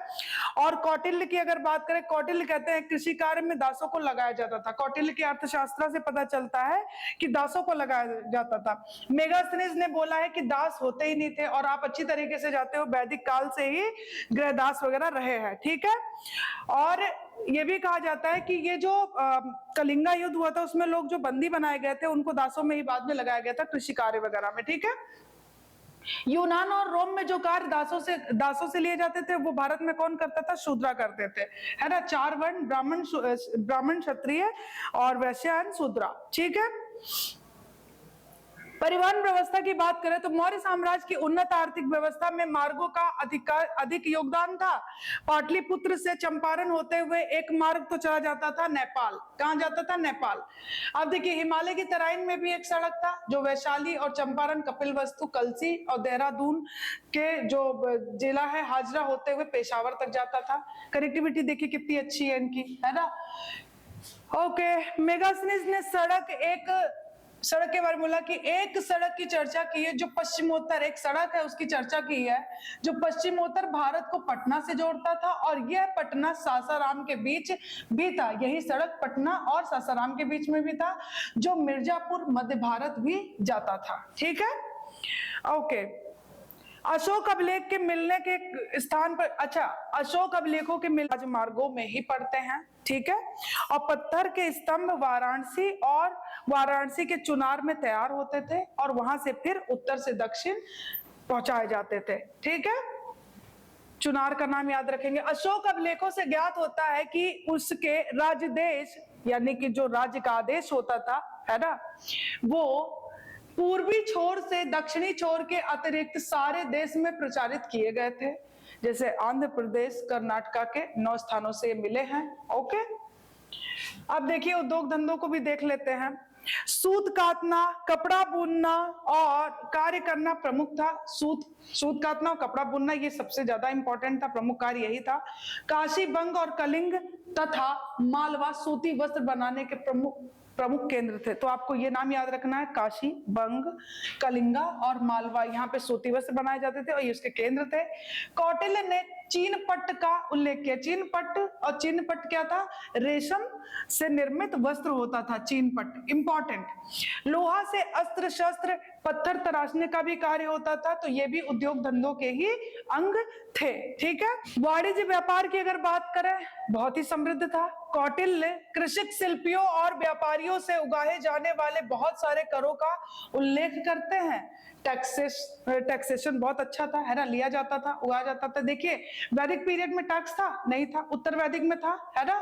और कौटिल्य की अगर बात करें, कौटिल्य कहते हैं कृषि कार्य में दासों को लगाया जाता था। कौटिल्य के अर्थशास्त्र से पता चलता है कि दासों को लगाया जाता था। मेगास्थनीज ने बोला है कि दास होते ही नहीं थे, और आप अच्छी तरीके से जाते हो वैदिक काल से ही गृहदास वगैरह रहे हैं, ठीक है। और ये भी कहा जाता है कि ये जो कलिंगा युद्ध हुआ था उसमें लोग जो बंदी बनाए गए थे उनको दासों में ही बाद में लगाया गया था कृषि कार्य वगैरह में, ठीक है। यूनान और रोम में जो कार्य दासों से लिए जाते थे वो भारत में कौन करता था, शूद्रा करते थे, है ना। 4 वर्ण, ब्राह्मण, क्षत्रिय और वैश्य, शूद्रा, ठीक है। परिवहन व्यवस्था की बात करें तो मौर्य साम्राज्य की उन्नत आर्थिक व्यवस्था में मार्गों का अधिक योगदान था। पाटलिपुत्र से चंपारण होते हुए एक मार्ग तो चला जाता था नेपाल। कहां जाता था, नेपाल। अब देखिए हिमालय की तराइन में भी एक सड़क था जो वैशाली और चंपारण, कपिलवस्तु, कलसी और देहरादून के जो जिला है हाजरा होते हुए पेशावर तक जाता था। कनेक्टिविटी देखिए कितनी अच्छी है इनकी, है ना। ओके, मेगास्थनीज ने सड़क के बारे में बोला कि एक सड़क की चर्चा की है जो पश्चिमोत्तर, एक सड़क है उसकी चर्चा की है जो पश्चिमोत्तर भारत को पटना से जोड़ता था, और यह पटना सासाराम के बीच भी था। यही सड़क पटना और सासाराम के बीच में भी था, जो मिर्जापुर मध्य भारत भी जाता था, ठीक है। ओके, अशोक अभिलेख के मिलने के स्थान पर, अच्छा, अशोक अभिलेखों के राजमार्गों में ही पड़ते हैं, ठीक है। और पत्थर के स्तंभ वाराणसी के चुनार में तैयार होते थे और वहां से फिर उत्तर से दक्षिण पहुंचाए जाते थे, ठीक है। चुनार का नाम याद रखेंगे। अशोक अभिलेखों से ज्ञात होता है कि उसके राजदेश यानी कि जो राज्य का आदेश होता था, है ना, वो पूर्वी छोर से दक्षिणी छोर के अतिरिक्त सारे देश में प्रचारित किए गए थे। जैसे आंध्र प्रदेश, कर्नाटका के 9 स्थानों से मिले हैं, ओके। अब देखिए उद्योग धंधों को भी देख लेते हैं। सूत काटना, कपड़ा बुनना और कार्य करना प्रमुख था। सूत काटना और कपड़ा बुनना ये सबसे ज्यादा इंपॉर्टेंट था, प्रमुख कार्य यही था। काशी, बंग और कलिंग तथा मालवा सूती वस्त्र बनाने के प्रमुख केंद्र थे। तो आपको ये नाम याद रखना है, काशी, बंग, कलिंगा और मालवा, यहाँ पे सूती वस्त्र बनाए जाते थे और ये उसके केंद्र थे। कौटिल्य ने चीन पट्ट का उल्लेख किया। चीन पट्ट क्या था, रेशम से निर्मित वस्त्र होता था चीन पट्ट, इंपॉर्टेंट। लोहा से अस्त्र शस्त्र, पत्थर तराशने का भी कार्य होता था, तो ये भी उद्योग धंधों के ही अंग थे, ठीक है। वाणिज्य व्यापार की अगर बात करें, बहुत ही समृद्ध था। कौटिल्य कृषक, शिल्पियों और व्यापारियों से उगाए जाने वाले बहुत सारे करों का उल्लेख करते हैं। टैक्सेशन बहुत अच्छा था, है ना, लिया जाता था, उगाया जाता था। देखिए वैदिक पीरियड में टैक्स था, नहीं था, उत्तर वैदिक में था, है ना।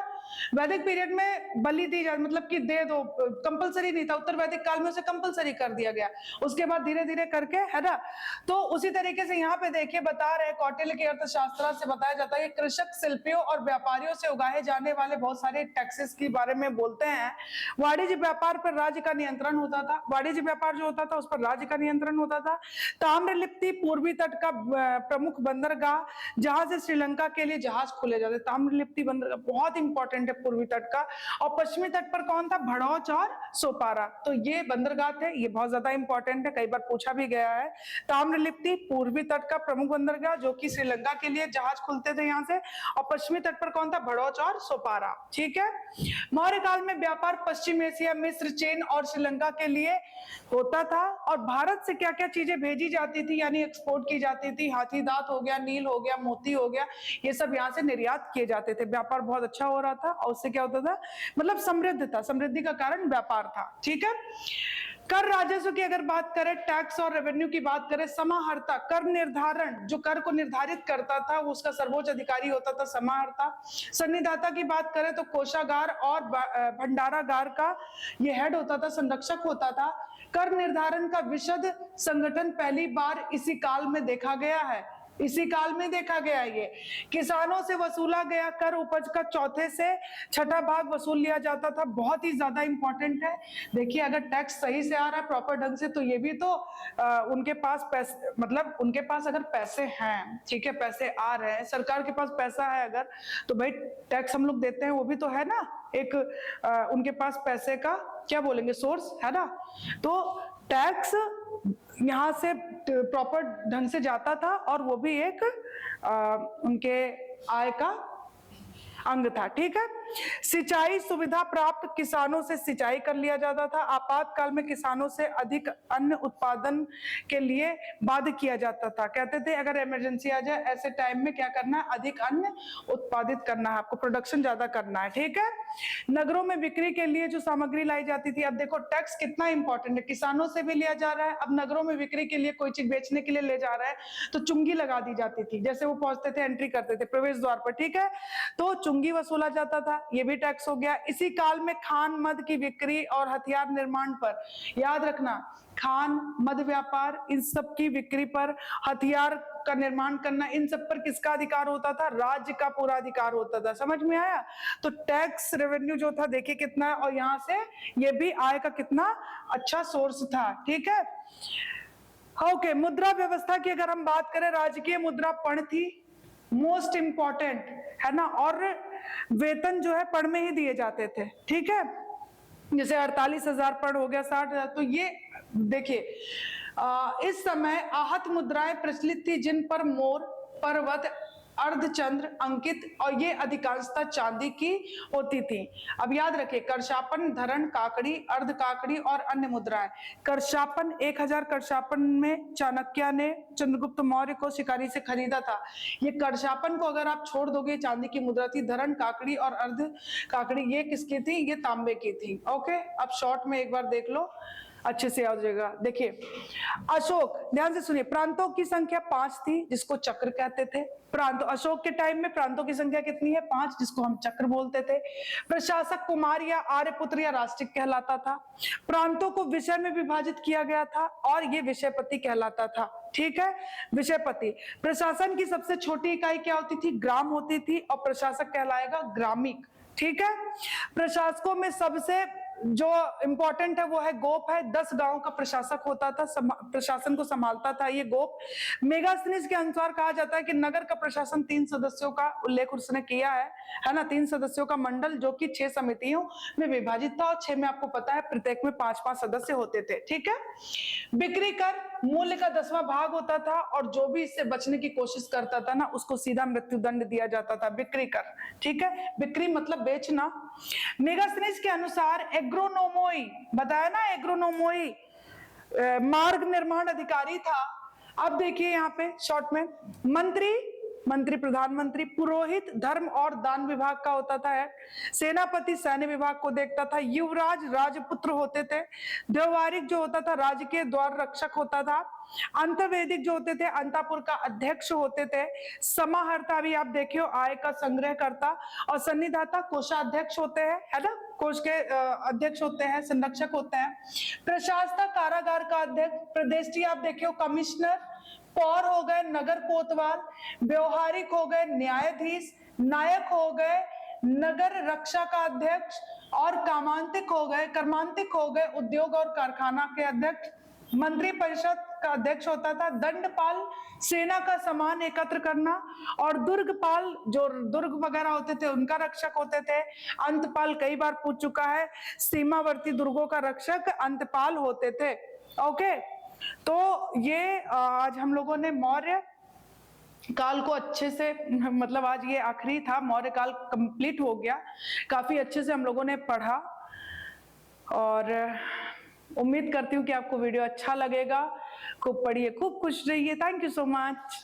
वैदिक पीरियड में बलि दी जाती, मतलब कि दे दो, कंपलसरी नहीं था। उत्तर वैदिक काल में उसे कंपलसरी कर दिया गया, उसके बाद धीरे धीरे करके, है ना। तो उसी तरीके से यहाँ पे देखिए बता रहे कौटिल्य के अर्थशास्त्र से बताया जाता है कि कृषक, शिल्पियों और व्यापारियों से उगाए जाने वाले बहुत सारे टैक्सेस के बारे में बोलते हैं। वाणिज्य व्यापार पर राज्य का नियंत्रण होता था। वाणिज्य व्यापार जो होता था उस पर राज्य का नियंत्रण होता था। ताम्रलिप्ति पूर्वी तट का प्रमुख बंदरगाह, जहां से श्रीलंका के लिए जहाज खोले जाते। ताम्रलिप्ति बंदरगाह बहुत इंपॉर्टेंट इंपॉर्टेंट है पूर्वी तट का। और पश्चिमी तट पर कौन था? भड़ौच और सोपारा। तो ये बंदरगाह थे, ये बहुत ज्यादा इंपॉर्टेंट है, कई बार पूछा भी गया है। ताम्रलिप्ति पूर्वी तट का प्रमुख बंदरगाह, जो कि श्रीलंका के लिए जहाज खुलते थे यहाँ से। और पश्चिमी तट पर कौन था? भड़ौच और सोपारा। ठीक है। मौर्य काल में व्यापार पश्चिम एशिया, मिस्र, चीन और श्रीलंका के लिए होता था। और भारत से क्या क्या चीजें भेजी जाती थी यानी एक्सपोर्ट की जाती थी? हाथी दांत हो गया, नील हो गया, मोती हो गया, ये सब यहाँ से निर्यात किए जाते थे। व्यापार बहुत अच्छा हो रहा था और उससे क्या होता था? मतलब समृद्ध था, समृद्धि का कारण व्यापार था। ठीक है। कर राजस्व की अगर बात करें, टैक्स और रेवेन्यू की बात करें, समाहर्ता कर निर्धारण, जो कर को निर्धारित करता था वो उसका सर्वोच्च अधिकारी होता था, समाहर्ता। सन्निधाता की बात करें तो कोषागार और भंडारागार का ये हेड होता था, संरक्षक होता था। कर निर्धारण का विशद संगठन पहली बार इसी काल में देखा गया है, इसी काल में देखा गया। ये किसानों से वसूला गया कर उपज का चौथे से छठा भाग वसूल लिया जाता था। बहुत ही ज्यादा इंपॉर्टेंट है। देखिए अगर टैक्स सही से आ रहा है प्रॉपर ढंग से, तो ये भी तो उनके पास पैसे, मतलब उनके पास अगर पैसे हैं, ठीक है, पैसे आ रहे हैं, सरकार के पास पैसा है अगर, तो भाई टैक्स हम लोग देते हैं, वो भी तो है ना एक उनके पास पैसे का क्या बोलेंगे, सोर्स है ना। तो टैक्स यहाँ से प्रॉपर ढंग से जाता था और वो भी एक उनके आय का अंग था। ठीक है। सिंचाई सुविधा प्राप्त किसानों से सिंचाई कर लिया जाता था। आपातकाल में किसानों से अधिक अन्न उत्पादन के लिए बाध्य किया जाता था। कहते थे अगर इमरजेंसी आ जाए ऐसे टाइम में क्या करना है? अधिक अन्न उत्पादित करना है, आपको प्रोडक्शन ज्यादा करना है। ठीक है। नगरों में बिक्री के लिए जो सामग्री लाई जाती थी, अब देखो टैक्स कितना इंपॉर्टेंट है, किसानों से भी लिया जा रहा है, अब नगरों में बिक्री के लिए कोई चीज बेचने के लिए ले जा रहा है तो चुंगी लगा दी जाती थी, जैसे वो पहुंचते थे एंट्री करते थे प्रवेश द्वार पर। ठीक है। तो चुंगी वसूला जाता था, ये भी टैक्स हो गया। इसी काल में खान मद की बिक्री और हथियार निर्माण पर, याद रखना, खान मद व्यापार, इन सब की बिक्री पर, हथियार का निर्माण करना, इन सब पर किसका अधिकार होता था? राज्य का पूरा अधिकार होता था। समझ में आया? तो टैक्स रेवेन्यू जो था देखिए कितना है, और यहां से ये भी आय का कितना अच्छा सोर्स था। ठीक है। ओके, मुद्रा व्यवस्था की अगर हम बात करें, राजकीय मुद्रा पर्ण थी, मोस्ट इंपॉर्टेंट है ना, और वेतन जो है पर्ण में ही दिए जाते थे। ठीक है। जैसे 48,000 पर्ण हो गया, 60,000। तो ये देखिए इस समय आहत मुद्राएं प्रचलित थी जिन पर मोर, पर्वत, अर्धचंद्र अंकित, और ये अधिकांशतः चांदी की होती थी। अब याद रखिए, करशापन, धरण, काकड़ी, अर्ध काकड़ी और अन्य मुद्राएं। करशापन 1000 करशापन में चाणक्य ने चंद्रगुप्त मौर्य को शिकारी से खरीदा था। ये करशापन को अगर आप छोड़ दोगे, चांदी की मुद्रा थी। धरण, काकड़ी और अर्ध काकड़ी ये किसकी थी? ये तांबे की थी। ओके, अब शॉर्ट में एक बार देख लो, अच्छे से याद रहेगा। देखिए अशोक, ध्यान से सुनिए, प्रांतों की संख्या 5 थी जिसको चक्र कहते थे। प्रांत, अशोक के टाइम में प्रांतों की संख्या कितनी है? 5, जिसको हम चक्र बोलते थे। प्रशासक कुमार या आर्यपुत्र या राष्ट्रिक कहलाता था। प्रांतों को विषय में विभाजित किया गया था और ये विषयपति कहलाता था। ठीक है। विषयपति। प्रशासन की सबसे छोटी इकाई क्या होती थी? ग्राम होती थी, और प्रशासक कहलाएगा ग्रामिक। ठीक है। प्रशासकों में सबसे जो इंपॉर्टेंट है वो है गोप है। 10 गांव का प्रशासक होता था, प्रशासन को संभालता था ये गोप। मेगास्थनीज के अनुसार कहा जाता है कि नगर का प्रशासन 3 सदस्यों का उल्लेख उसने किया है ना, 3 सदस्यों का मंडल जो कि 6 समितियों में विभाजित था, और 6 में आपको पता है प्रत्येक में 5-5 सदस्य होते थे। ठीक है। बिक्री कर मूल्य का 10वां भाग होता था, और जो भी इससे बचने की कोशिश करता था ना उसको सीधा मृत्युदंड दिया जाता था। बिक्री कर, ठीक है, बिक्री मतलब बेचना। मेगास्थनीज के अनुसार एग्रोनोमोई, बताया ना, एग्रोनोमोई मार्ग निर्माण अधिकारी था। अब देखिए यहाँ पे शॉर्ट में, मंत्री प्रधानमंत्री, पुरोहित धर्म और दान विभाग का होता था, सेनापति सैन्य विभाग को देखता था, युवराज राजपुत्र होते थे, व्यवहारिक जो होता था राजकीय द्वार रक्षक होता था, अंतर्वेदिक जो होते थे अंतापुर का अध्यक्ष होते थे, समाहर्ता भी आप देखियो आय का संग्रह करता, और सन्निधाता कोषाध्यक्ष होते हैं, है ना, कोष के अध्यक्ष होते हैं, संरक्षक होते हैं। प्रशासता कारागार का अध्यक्ष, प्रदेष्टि आप देखियो कमिश्नर, पौर हो गए नगर कोतवाल, व्यवहारिक हो गए न्यायाधीश, नायक हो गए नगर रक्षा का अध्यक्ष, और कर्मांतिक हो गए उद्योग और कारखाना के अध्यक्ष। मंत्री परिषद का अध्यक्ष होता था। दंडपाल सेना का सामान एकत्र करना, और दुर्गपाल जो दुर्ग वगैरह होते थे उनका रक्षक होते थे। अंतपाल कई बार पूछ चुका है, सीमावर्ती दुर्गों का रक्षक अंतपाल होते थे। ओके, तो ये आज हम लोगों ने मौर्य काल को अच्छे से, मतलब आज ये आखिरी था, मौर्य काल कंप्लीट हो गया, काफी अच्छे से हम लोगों ने पढ़ा, और उम्मीद करती हूँ कि आपको वीडियो अच्छा लगेगा। खूब पढ़िए, खूब खुश रहिए। Thank you so much.